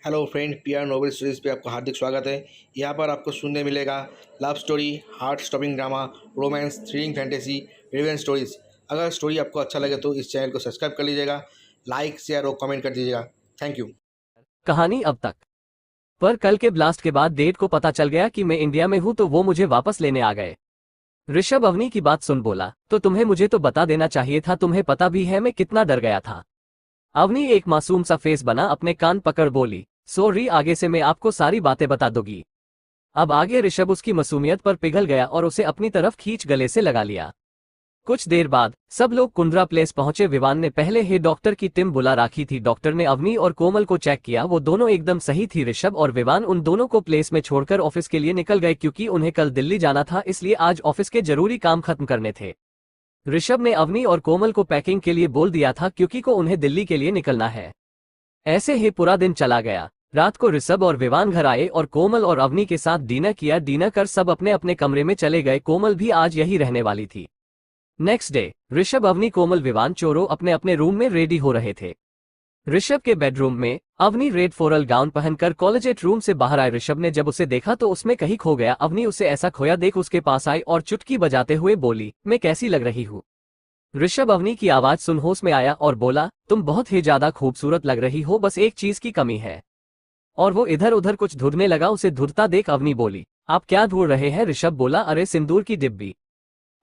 Hello friend, PR novel series पे आपका हार्दिक स्वागत है। यहाँ पर आपको सुनने मिलेगा love story, heart stopping drama, romance, thrilling fantasy, revenge stories. अगर स्टोरी आपको अच्छा लगे तो इस चैनल को सब्सक्राइब कर लीजिएगा, लाइक शेयर और कमेंट कर दीजिएगा। Thank you. कहानी अब तक। पर कल के ब्लास्ट के बाद डेट को पता चल गया कि मैं इंडिया में हूं, तो वो मुझे वापस लेने आ गए। ऋषभ अवनी की बात सुन बोला, तो तुम्हें मुझे तो बता देना चाहिए था, तुम्हें पता भी है मैं कितना डर गया था। अवनी एक मासूम सा फेस बना, अपने कान पकड़ बोली, सॉरी, आगे से मैं आपको सारी बातें बता दूंगी। अब आगे ऋषभ उसकी मासूमियत पर पिघल गया और उसे अपनी तरफ खींच गले से लगा लिया। कुछ देर बाद सब लोग कुंद्रा प्लेस पहुंचे। विवान ने पहले ही डॉक्टर की टीम बुला रखी थी। डॉक्टर ने अवनी और कोमल को चेक किया, वो दोनों एकदम सही थी। ऋषभ और विवान उन दोनों को प्लेस में छोड़कर ऑफिस के लिए निकल गए, क्योंकि उन्हें कल दिल्ली जाना था, इसलिए आज ऑफिस के जरूरी काम खत्म करने थे। ऋषभ ने अवनी और कोमल को पैकिंग के लिए बोल दिया था, क्योंकि को उन्हें दिल्ली के लिए निकलना है। ऐसे ही पूरा दिन चला गया। रात को ऋषभ और विवान घर आए और कोमल और अवनी के साथ डिनर किया। डिनर कर सब अपने अपने कमरे में चले गए। कोमल भी आज यही रहने वाली थी। नेक्स्ट डे ऋषभ, अवनी, कोमल, विवान चोरों अपने अपने रूम में रेडी हो रहे थे। ऋषभ के बेडरूम में अवनी रेड फ्लोरल गाउन पहनकर कॉलेजेट रूम से बाहर आए। ऋषभ ने जब उसे देखा तो उसमें कहीं खो गया। अवनी उसे ऐसा खोया देख उसके पास आई और चुटकी बजाते हुए बोली, मैं कैसी लग रही हूँ। ऋषभ अवनी की आवाज सुन होश में आया और बोला, तुम बहुत ही ज्यादा खूबसूरत लग रही हो, बस एक चीज की कमी है। और वो इधर उधर कुछ ढूंढने लगा। उसे ढूंढता देख अवनी बोली, आप क्या ढूंढ रहे हैं। ऋषभ बोला, अरे सिंदूर की डिब्बी।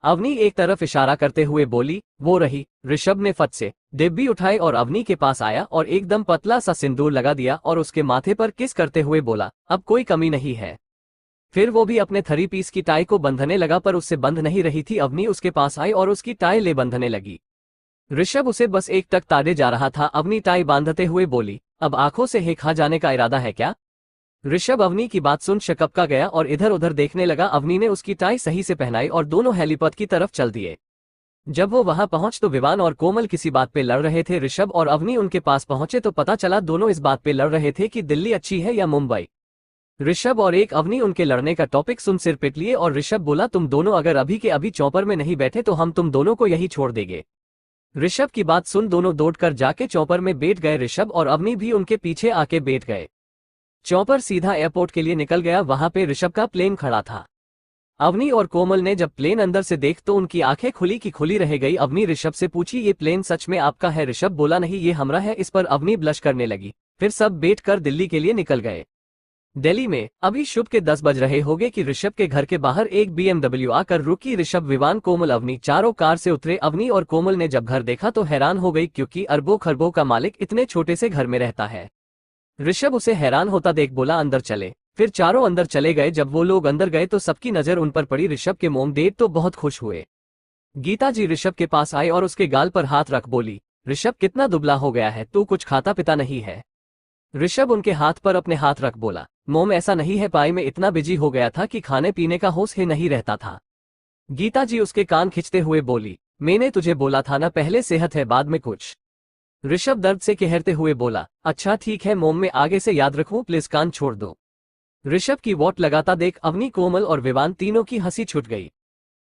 अवनी एक तरफ इशारा करते हुए बोली, वो रही। ऋषभ ने फट से डिब्बी उठाई और अवनी के पास आया और एकदम पतला सा सिंदूर लगा दिया और उसके माथे पर किस करते हुए बोला, अब कोई कमी नहीं है। फिर वो भी अपने 3 पीस की टाई को बंधने लगा, पर उससे बंध नहीं रही थी। अवनी उसके पास आई और उसकी टाई ले बंधने लगी। ऋषभ उसे बस एक टक ताड़े जा रहा था। अवनी टाई बांधते हुए बोली, अब आंखों से हे खा जाने का इरादा है क्या। ऋषभ अवनी की बात सुन शकपका गया और इधर उधर देखने लगा। अवनी ने उसकी टाई सही से पहनाई और दोनों हेलीपैड की तरफ चल दिए। जब वो वहां पहुंच तो विवान और कोमल किसी बात पे लड़ रहे थे। ऋषभ और अवनी उनके पास पहुंचे तो पता चला दोनों इस बात पे लड़ रहे थे कि दिल्ली अच्छी है या मुंबई। ऋषभ और एक अवनी उनके लड़ने का टॉपिक सुन सिर पिट लिए और ऋषभ बोला, तुम दोनों अगर अभी के अभी चौपर में नहीं बैठे तो हम तुम दोनों को यही छोड़ देंगे। ऋषभ की बात सुन दोनों दौड़कर जाके चौपर में बैठ गए। ऋषभ और अवनी भी उनके पीछे आके बैठ गए। चौपर सीधा एयरपोर्ट के लिए निकल गया। वहां पे ऋषभ का प्लेन खड़ा था। अवनी और कोमल ने जब प्लेन अंदर से देख तो उनकी आंखें खुली की खुली रह गई। अवनी ऋषभ से पूछी, ये प्लेन सच में आपका है। ऋषभ बोला, नहीं, ये हमरा है। इस पर अवनी ब्लश करने लगी। फिर सब बैठकर दिल्ली के लिए निकल गए। दिल्ली में अभी शुभ के 10 बज रहे होंगे कि ऋषभ के घर के बाहर एक BMW आकर रुकी। ऋषभ, विवान, कोमल, अवनी चारों कार से उतरे। अवनी और कोमल ने जब घर देखा तो हैरान हो गई, क्योंकि अरबों खरबों का मालिक इतने छोटे से घर में रहता है। ऋषभ उसे हैरान होता देख बोला, अंदर चले। फिर चारों अंदर चले गए। जब वो लोग अंदर गए तो सबकी नजर उन पर पड़ी। ऋषभ के मोम देख तो बहुत खुश हुए। गीता जी ऋषभ के पास आई और उसके गाल पर हाथ रख बोली, ऋषभ कितना दुबला हो गया है, तू कुछ खाता पिता नहीं है। ऋषभ उनके हाथ पर अपने हाथ रख बोला, मोम ऐसा नहीं है, पाई में इतना बिजी हो गया था कि खाने पीने का होश ही नहीं रहता था। गीता जी उसके कान खींचते हुए बोली, मैंने तुझे बोला था ना, पहले सेहत है बाद में कुछ। ऋषभ दर्द से कहरते हुए बोला, अच्छा ठीक है मोम, मैं आगे से याद रखूं, प्लीज कान छोड़ दो। ऋषभ की वोट लगाता देख अवनी, कोमल और विवान तीनों की हंसी छूट गई।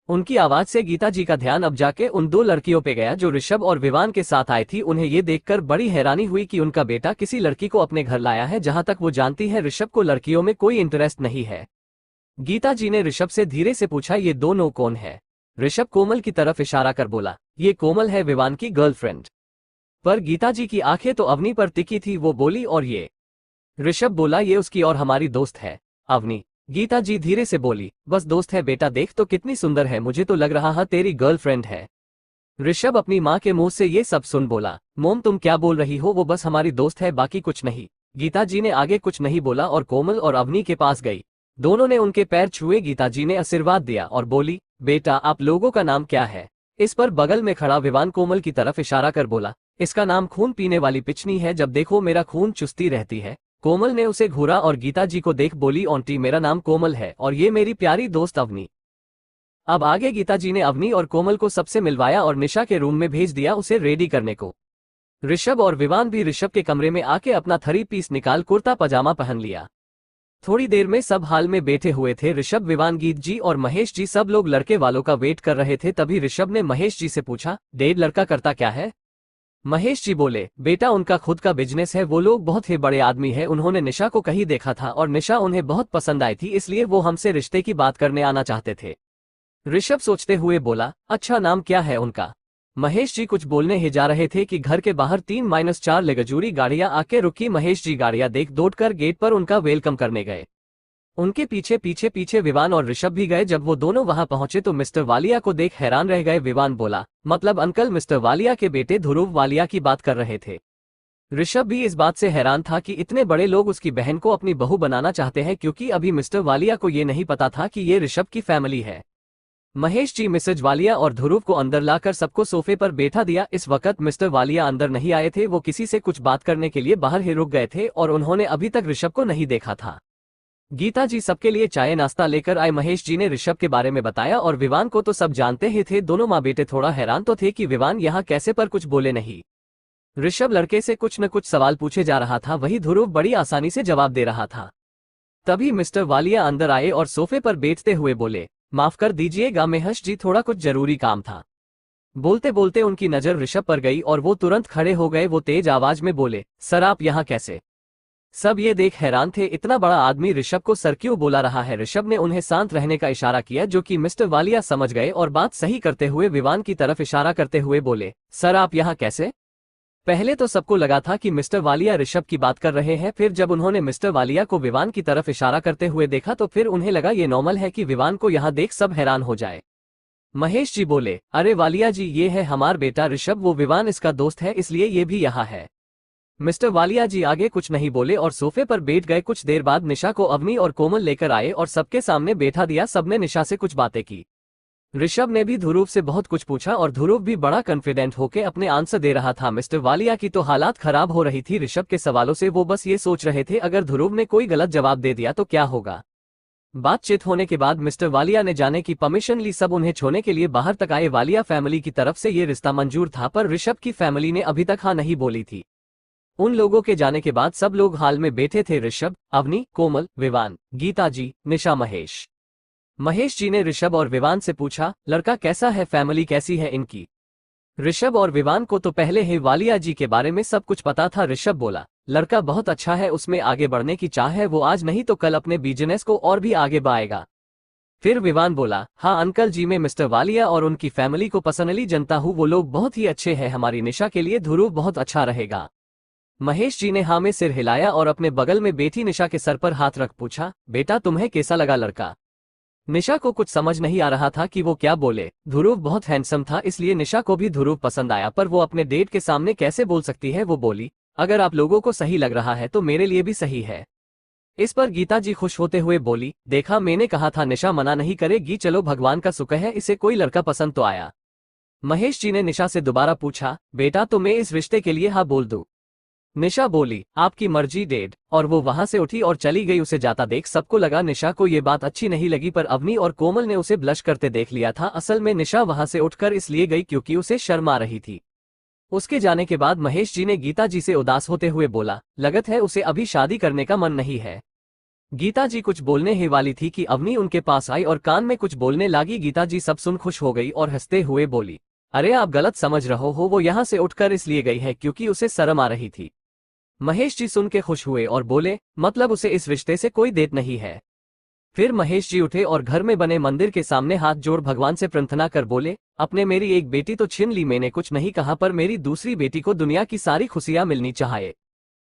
उनकी आवाज से गीता जी का ध्यान अब जाके उन 2 लड़कियों पे गया जो ऋषभ और विवान के साथ आई थी। उन्हें ये देखकर बड़ी हैरानी हुई कि उनका बेटा किसी लड़की को अपने घर लाया है। जहां तक वो जानती है ऋषभ को लड़कियों में कोई इंटरेस्ट नहीं है। गीता जी ने ऋषभ से धीरे से पूछा, ये दोनों कौन है। ऋषभ कोमल की तरफ इशारा कर बोला, ये कोमल है विवान की गर्लफ्रेंड। पर गीता जी की आंखें तो अवनी पर टिकी थी। वो बोली, और ये। ऋषभ बोला, ये उसकी और हमारी दोस्त है अवनी। गीता जी धीरे से बोली, बस दोस्त है बेटा, देख तो कितनी सुंदर है, मुझे तो लग रहा है तेरी गर्लफ्रेंड है। ऋषभ अपनी माँ के मुंह से ये सब सुन बोला, मोम तुम क्या बोल रही हो, वो बस हमारी दोस्त है, बाकी कुछ नहीं। गीता जी ने आगे कुछ नहीं बोला और कोमल और अवनी के पास गई। दोनों ने उनके पैर छुए। गीता जी ने आशीर्वाद दिया और बोली, बेटा आप लोगों का नाम क्या है। इस पर बगल में खड़ा विवान कोमल की तरफ इशारा कर बोला, इसका नाम खून पीने वाली पिचनी है, जब देखो मेरा खून चुसती रहती है। कोमल ने उसे घूरा और गीता जी को देख बोली, आंटी मेरा नाम कोमल है और ये मेरी प्यारी दोस्त अवनी। अब आगे गीता जी ने अवनी और कोमल को सबसे मिलवाया और निशा के रूम में भेज दिया उसे रेडी करने को। ऋषभ और विवान भी ऋषभ के कमरे में आके अपना 3 पीस निकाल कुर्ता पजामा पहन लिया। थोड़ी देर में सब हाल में बैठे हुए थे। ऋषभ, विवान, गीत जी और महेश जी सब लोग लड़के वालों का वेट कर रहे थे। तभी ऋषभ ने महेश जी से पूछा, डेढ़ लड़का करता क्या है। महेश जी बोले, बेटा उनका खुद का बिजनेस है, वो लोग बहुत ही बड़े आदमी है, उन्होंने निशा को कहीं देखा था और निशा उन्हें बहुत पसंद आई थी, इसलिए वो हमसे रिश्ते की बात करने आना चाहते थे। ऋषभ सोचते हुए बोला, अच्छा नाम क्या है उनका? महेश जी कुछ बोलने ही जा रहे थे कि घर के बाहर 3-4 लग्जरी गाड़ियां आके रुकी। महेश जी गाड़ियां देख दौड़कर गेट पर उनका वेलकम करने गए। उनके पीछे पीछे पीछे विवान और ऋषभ भी गए। जब वो दोनों वहां पहुंचे तो मिस्टर वालिया को देख हैरान रह गए। विवान बोला, मतलब अंकल मिस्टर वालिया के बेटे ध्रुव वालिया की बात कर रहे थे। ऋषभ भी इस बात से हैरान था कि इतने बड़े लोग उसकी बहन को अपनी बहू बनाना चाहते हैं, क्योंकि अभी मिस्टर वालिया को ये नहीं पता था कि ये ऋषभ की फैमिली है। महेश जी मिसेज वालिया और ध्रुव को अंदर लाकर सबको सोफे पर बैठा दिया। इस वक्त मिस्टर वालिया अंदर नहीं आए थे, वो किसी से कुछ बात करने के लिए बाहर ही रुक गए थे और उन्होंने अभी तक ऋषभ को नहीं देखा था। गीता जी सबके लिए चाय नाश्ता लेकर आए। महेश जी ने ऋषभ के बारे में बताया और विवान को तो सब जानते ही थे। दोनों माँ बेटे थोड़ा हैरान तो थे कि विवान यहाँ कैसे, पर कुछ बोले नहीं। ऋषभ लड़के से कुछ न कुछ सवाल पूछे जा रहा था, वही ध्रुव बड़ी आसानी से जवाब दे रहा था। तभी मिस्टर वालिया अंदर आए और सोफे पर बैठते हुए बोले, माफ कर दीजिएगा महेश जी, थोड़ा कुछ जरूरी काम था। बोलते बोलते उनकी नजर ऋषभ पर गई और वो तुरंत खड़े हो गए। वो तेज आवाज में बोले, सर आप यहाँ कैसे? सब ये देख हैरान थे, इतना बड़ा आदमी ऋषभ को सर क्यों बोला रहा है। ऋषभ ने उन्हें शांत रहने का इशारा किया, जो कि मिस्टर वालिया समझ गए और बात सही करते हुए विवान की तरफ इशारा करते हुए बोले, सर आप यहाँ कैसे? पहले तो सबको लगा था कि मिस्टर वालिया ऋषभ की बात कर रहे हैं, फिर जब उन्होंने मिस्टर वालिया को विवान की तरफ इशारा करते हुए देखा तो फिर उन्हें लगा ये नॉर्मल है कि विवान को यहाँ देख सब हैरान हो जाए। महेश जी बोले, अरे वालिया जी ये है हमार बेटा ऋषभ, वो विवान इसका दोस्त है इसलिए ये भी यहाँ है। मिस्टर वालिया जी आगे कुछ नहीं बोले और सोफे पर बैठ गए। कुछ देर बाद निशा को अवनी और कोमल लेकर आए और सबके सामने बैठा दिया। सबने निशा से कुछ बातें की। ऋषभ ने भी ध्रुव से बहुत कुछ पूछा और ध्रुव भी बड़ा कॉन्फिडेंट होकर अपने आंसर दे रहा था। मिस्टर वालिया की तो हालात खराब हो रही थी ऋषभ के सवालों से। वो बस ये सोच रहे थे अगर ध्रुव ने कोई गलत जवाब दे दिया तो क्या होगा। बातचीत होने के बाद मिस्टर वालिया ने जाने की परमिशन ली। सब उन्हें छोड़ने के लिए बाहर तक आए। वालिया फैमिली की तरफ से ये रिश्ता मंजूर था, पर ऋषभ की फैमिली ने अभी तक हाँ नहीं बोली थी। उन लोगों के जाने के बाद सब लोग हाल में बैठे थे, ऋषभ, अवनी, कोमल, विवान, गीता जी, निशा, महेश। महेश जी ने ऋषभ और विवान से पूछा, लड़का कैसा है, फैमिली कैसी है इनकी? ऋषभ और विवान को तो पहले ही वालिया जी के बारे में सब कुछ पता था। ऋषभ बोला, लड़का बहुत अच्छा है, उसमें आगे बढ़ने की चाह है, वो आज नहीं तो कल अपने बिजनेस को और भी आगे बढ़ाएगा। फिर विवान बोला, हाँ अंकल जी, मैं मिस्टर वालिया और उनकी फैमिली को पर्सनली जानता हूँ, वो लोग बहुत ही अच्छे हैं, हमारी निशा के लिए ध्रुव बहुत अच्छा रहेगा। महेश जी ने हाँ में सिर हिलाया और अपने बगल में बैठी निशा के सर पर हाथ रख पूछा, बेटा तुम्हें कैसा लगा लड़का? निशा को कुछ समझ नहीं आ रहा था कि वो क्या बोले। ध्रुव बहुत हैंडसम था इसलिए निशा को भी ध्रुव पसंद आया, पर वो अपने डेट के सामने कैसे बोल सकती है। वो बोली, अगर आप लोगों को सही लग रहा है तो मेरे लिए भी सही है। इस पर गीता जी खुश होते हुए बोली, देखा मैंने कहा था निशा मना नहीं करेगी, चलो भगवान का शुक्र है इसे कोई लड़का पसंद तो आया। महेश जी ने निशा से दोबारा पूछा, बेटा तो मैं इस रिश्ते के लिए हाँ बोल दूं? निशा बोली, आपकी मर्जी डेड, और वो वहां से उठी और चली गई। उसे जाता देख सबको लगा निशा को ये बात अच्छी नहीं लगी, पर अवनी और कोमल ने उसे ब्लश करते देख लिया था। असल में निशा वहां से उठकर इसलिए गई क्योंकि उसे शर्म आ रही थी। उसके जाने के बाद महेश जी ने गीता जी से उदास होते हुए बोला, लगत है उसे अभी शादी करने का मन नहीं है। गीता जी कुछ बोलने ही वाली थी कि अवनी उनके पास आई और कान में कुछ बोलने लगी। गीता जी सब सुन खुश हो गई और हंसते हुए बोली, अरे आप गलत समझ रहे हो, वो यहाँ से उठकर इसलिए गई है क्योंकि उसे शर्म आ रही थी। महेश जी सुन के खुश हुए और बोले, मतलब उसे इस रिश्ते से कोई देत नहीं है। फिर महेश जी उठे और घर में बने मंदिर के सामने हाथ जोड़ भगवान से प्रार्थना कर बोले, अपने मेरी एक बेटी तो छीन ली, मैंने कुछ नहीं कहा, पर मेरी दूसरी बेटी को दुनिया की सारी खुशियां मिलनी चाहिए।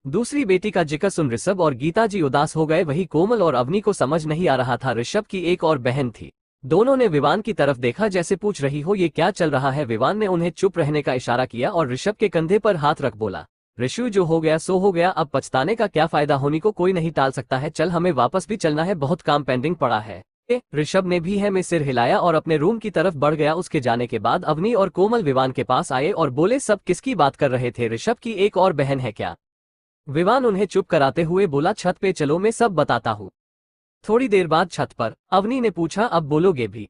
दूसरी बेटी का जिक्र सुन ऋषभ और गीता जी उदास हो गए। वही कोमल और अवनी को समझ नहीं आ रहा था। ऋषभ की एक और बहन थी। दोनों ने विवान की तरफ देखा जैसे पूछ रही हो ये क्या चल रहा है। विवान ने उन्हें चुप रहने का इशारा किया और ऋषभ के कंधे पर हाथ रख बोला, ऋषु जो हो गया सो हो गया, अब पछताने का क्या फायदा, होनी को कोई नहीं टाल सकता है, चल हमें वापस भी चलना है, बहुत काम पेंडिंग पड़ा है। ऋषभ ने भी है में सिर हिलाया और अपने रूम की तरफ बढ़ गया। उसके जाने के बाद अवनी और कोमल विवान के पास आए और बोले, सब किसकी बात कर रहे थे, ऋषभ की एक और बहन है क्या? विवान उन्हें चुप कराते हुए बोला, छत पे चलो मैं सब बताता हूँ। थोड़ी देर बाद छत पर अवनी ने पूछा, अब बोलोगे भी?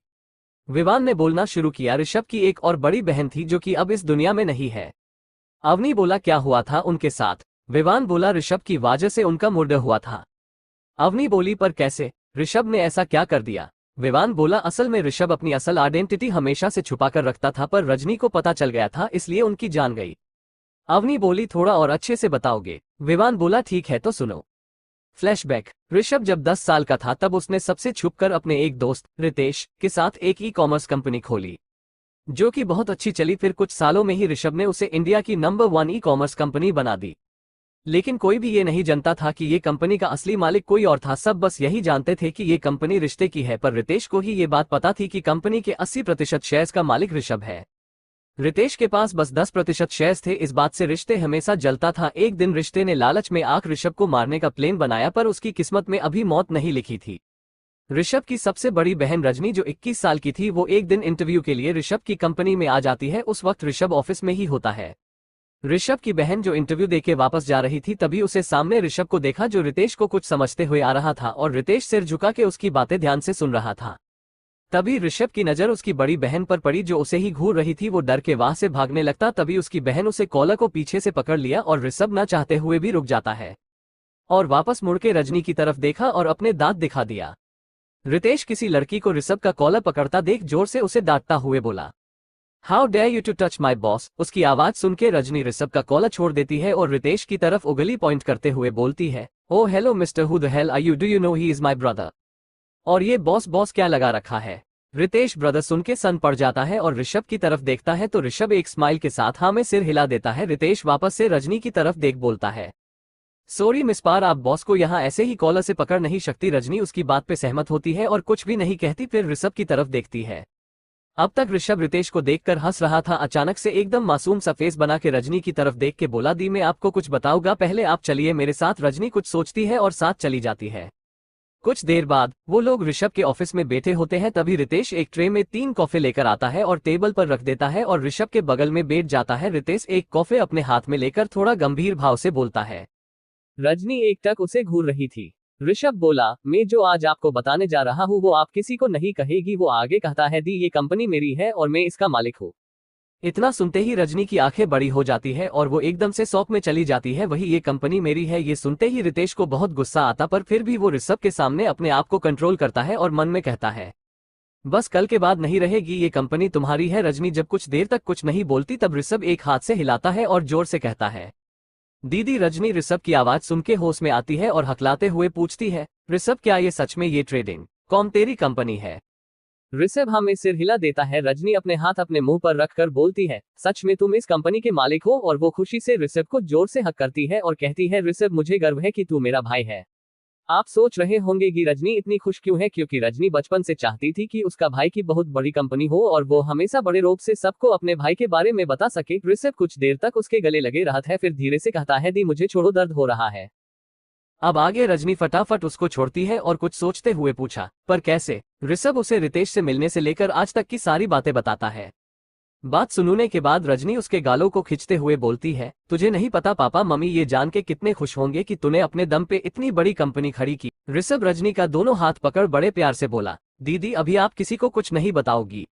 विवान ने बोलना शुरू किया, ऋषभ की एक और बड़ी बहन थी जो कि अब इस दुनिया में नहीं है। अवनी बोला, क्या हुआ था उनके साथ? विवान बोला, ऋषभ की वजह से उनका मर्डर हुआ था। अवनी बोली, पर कैसे? ऋषभ ने ऐसा क्या कर दिया? विवान बोला, असल में ऋषभ अपनी असल आइडेंटिटी हमेशा से छुपा कर रखता था, पर रजनी को पता चल गया था इसलिए उनकी जान गई। अवनी बोली थोड़ा और अच्छे से बताओगे। विवान बोला ठीक है तो सुनो। फ्लैशबैक। ऋषभ जब 10 साल का था तब उसने सबसे छुपकर अपने एक दोस्त रितेश के साथ एक ई कॉमर्स कंपनी खोली, जो कि बहुत अच्छी चली। फिर कुछ सालों में ही ऋषभ ने उसे इंडिया की नंबर 1 ई कॉमर्स कंपनी बना दी। लेकिन कोई भी ये नहीं जानता था कि ये कंपनी का असली मालिक कोई और था। सब बस यही जानते थे कि ये कंपनी रिश्ते की है, पर रितेश को ही ये बात पता थी कि कंपनी के 80% शेयर्स का मालिक ऋषभ है। रितेश के पास बस 10% शेयर्स थे। इस बात से रिश्ते हमेशा जलता था। एक दिन रिश्ते ने लालच में आकर ऋषभ को मारने का प्लान बनाया, पर उसकी किस्मत में अभी मौत नहीं लिखी थी। ऋषभ की सबसे बड़ी बहन रजनी जो 21 साल की थी, वो एक दिन इंटरव्यू के लिए ऋषभ की कंपनी में आ जाती है। उस वक्त ऋषभ ऑफिस में ही होता है। ऋषभ की बहन जो इंटरव्यू देके वापस जा रही थी, तभी उसे सामने ऋषभ को देखा, जो रितेश को कुछ समझते हुए आ रहा था और रितेश सिर झुका के उसकी बातें ध्यान से सुन रहा था। तभी ऋषभ की नजर उसकी बड़ी बहन पर पड़ी, जो उसे ही घूर रही थी। वो डर के वहां से भागने लगता, तभी उसकी बहन उसे कॉलर को पीछे से पकड़ लिया और ऋषभ न चाहते हुए भी रुक जाता है और वापस मुड़ के रजनी की तरफ देखा और अपने दांत दिखा दिया। रितेश किसी लड़की को ऋषभ का कॉलर पकड़ता देख जोर से उसे डांटता हुए बोला, how dare you to touch my boss. उसकी आवाज सुन के रजनी ऋषभ का कॉलर छोड़ देती है और रितेश की तरफ उंगली पॉइंट करते हुए बोलती है, oh hello mister, who the hell are you, do you know he is my brother. और ये बॉस बॉस क्या लगा रखा है। रितेश ब्रदर सुन के सन पड़ जाता है और ऋषभ की तरफ देखता है तो ऋषभ एक स्माइल के साथ हाँ में सिर हिला देता है। रितेश वापस से रजनी की तरफ देख बोलता है, सॉरी मिस पार, आप बॉस को यहाँ ऐसे ही कॉलर से पकड़ नहीं सकती। रजनी उसकी बात पे सहमत होती है और कुछ भी नहीं कहती, फिर ऋषभ की तरफ देखती है। अब तक ऋषभ रितेश को देखकर हंस रहा था। अचानक से एकदम मासूम सा फेस बना के रजनी की तरफ देख के बोला, दी मैं आपको कुछ बताऊंगा, पहले आप चलिए मेरे साथ। रजनी कुछ सोचती है और साथ चली जाती है। कुछ देर बाद वो लोग ऋषभ के ऑफिस में बैठे होते हैं, तभी रितेश एक ट्रे में 3 कॉफी लेकर आता है और टेबल पर रख देता है और ऋषभ के बगल में बैठ जाता है। रितेश एक कॉफी अपने हाथ में लेकर थोड़ा गंभीर भाव से बोलता है। रजनी एकटक उसे घूर रही थी। ऋषभ बोला, मैं जो आज आपको बताने जा रहा हूँ वो आप किसी को नहीं कहेगी। वो आगे कहता है, दी ये कंपनी मेरी है और मैं इसका मालिक हूँ। इतना सुनते ही रजनी की आंखें बड़ी हो जाती है और वो एकदम से शॉक में चली जाती है। वही ये कंपनी मेरी है। ये सुनते ही रितेश को बहुत गुस्सा आता, पर फिर भी वो ऋषभ के सामने अपने आप को कंट्रोल करता है और मन में कहता है, बस कल के बाद नहीं रहेगी, ये कंपनी तुम्हारी है। रजनी जब कुछ देर तक कुछ नहीं बोलती, तब ऋषभ एक हाथ से हिलाता है और जोर से कहता है, दीदी। रजनी ऋषभ की आवाज सुन के होश में आती है और हकलाते हुए पूछती है, ऋषभ क्या ये सच में ये ट्रेडिंग कॉम तेरी कंपनी है। ऋषभ हमें सिर हिला देता है। रजनी अपने हाथ अपने मुंह पर रखकर बोलती है, सच में तुम इस कंपनी के मालिक हो। और वो खुशी से ऋषभ को जोर से हक करती है और कहती है, ऋषभ मुझे गर्व है कि तू मेरा भाई है। आप सोच रहे होंगे कि रजनी इतनी खुश क्यों है, क्योंकि रजनी बचपन से चाहती थी कि उसका भाई की बहुत बड़ी कंपनी हो और वो हमेशा बड़े रूप से सबको अपने भाई के बारे में बता सके। ऋषभ कुछ देर तक उसके गले लगे रहता है, फिर धीरे से कहता है, दी मुझे छोड़ो, दर्द हो रहा है। अब आगे रजनी फटाफट उसको छोड़ती है और कुछ सोचते हुए पूछा, पर कैसे। ऋषभ उसे रितेश से मिलने से लेकर आज तक की सारी बातें बताता है। बात सुनने के बाद रजनी उसके गालों को खींचते हुए बोलती है, तुझे नहीं पता पापा मम्मी ये जान के कितने खुश होंगे कि तूने अपने दम पे इतनी बड़ी कंपनी खड़ी की। ऋषभ रजनी का दोनों हाथ पकड़ बड़े प्यार से बोला, दीदी अभी आप किसी को कुछ नहीं बताओगी।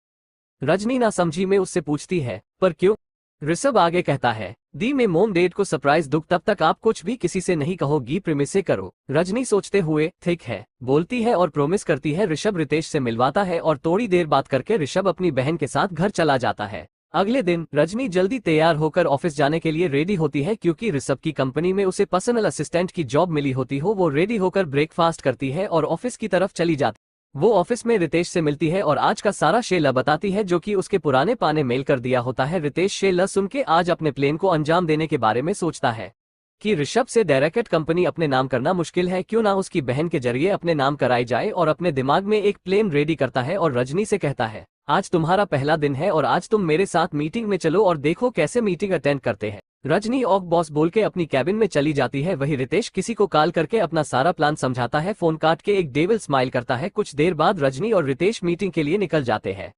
रजनी ना समझी में उससे पूछती है, पर क्यों। ऋषभ आगे कहता है, दी मैं मोम डेट को सरप्राइज दूं, तब तक आप कुछ भी किसी से नहीं कहोगी, प्रोमिस से करो। रजनी सोचते हुए ठीक है बोलती है और प्रोमिस करती है। ऋषभ रितेश से मिलवाता है और थोड़ी देर बात करके ऋषभ अपनी बहन के साथ घर चला जाता है। अगले दिन रजनी जल्दी तैयार होकर ऑफिस जाने के लिए रेडी होती है, क्योंकि ऋषभ की कंपनी में उसे पर्सनल असिस्टेंट की जॉब मिली होती हो। वो रेडी होकर ब्रेकफास्ट करती है और ऑफिस की तरफ चली जाती। वो ऑफिस में रितेश से मिलती है और आज का सारा शेला बताती है, जो कि उसके पुराने पाने मेल कर दिया होता है। रितेश शेला सुन के आज अपने प्लान को अंजाम देने के बारे में सोचता है कि ऋषभ से डायरेक्ट कंपनी अपने नाम करना मुश्किल है, क्यों ना उसकी बहन के जरिए अपने नाम कराई जाए। और अपने दिमाग में एक प्लान रेडी करता है और रजनी से कहता है, आज तुम्हारा पहला दिन है और आज तुम मेरे साथ मीटिंग में चलो और देखो कैसे मीटिंग अटेंड करते हैं। रजनी ऑफ बॉस बोल के अपनी कैबिन में चली जाती है। वही रितेश किसी को कॉल करके अपना सारा प्लान समझाता है। फोन काट के एक डेविल स्माइल करता है। कुछ देर बाद रजनी और रितेश मीटिंग के लिए निकल जाते हैं।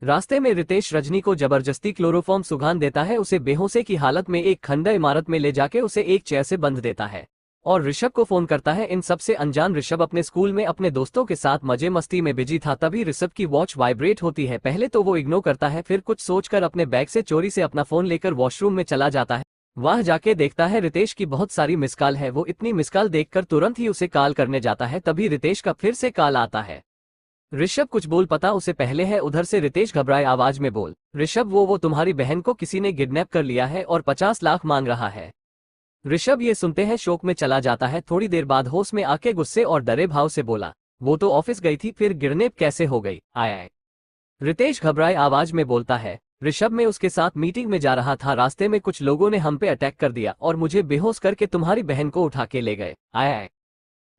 रास्ते में रितेश रजनी को जबरदस्ती क्लोरोफॉर्म सुगंध देता है। उसे बेहोशी की हालत में एक खंडा इमारत में ले जाके उसे एक चेयर से बंध देता है और ऋषभ को फोन करता है। इन सबसे अनजान ऋषभ अपने स्कूल में अपने दोस्तों के साथ मजे मस्ती में बिजी था। तभी ऋषभ की वॉच वाइब्रेट होती है। पहले तो वो इग्नोर करता है, फिर कुछ सोचकर अपने बैग से चोरी से अपना फोन लेकर वॉशरूम में चला जाता है। वहां जाके देखता है रितेश की बहुत सारी मिस कॉल है। वो इतनी मिस कॉल देखकर तुरंत ही उसे कॉल करने जाता है। तभी रितेश का फिर से कॉल आता है। ऋषभ कुछ बोल पता उसे पहले है। उधर से रितेश घबराए आवाज में बोल, ऋषभ वो तुम्हारी बहन को किसी ने किडनैप कर लिया है और 50 लाख मांग रहा है। ऋषभ ये सुनते हैं शोक में चला जाता है। थोड़ी देर बाद होश में आके गुस्से और डरे भाव से बोला, वो तो ऑफिस गई थी, फिर किडनैप कैसे हो गई? आया। रितेश घबराए आवाज में बोलता है, ऋषभ मैं उसके साथ मीटिंग में जा रहा था, रास्ते में कुछ लोगों ने हम पे अटैक कर दिया और मुझे बेहोश करके तुम्हारी बहन को उठा के ले गए। आया।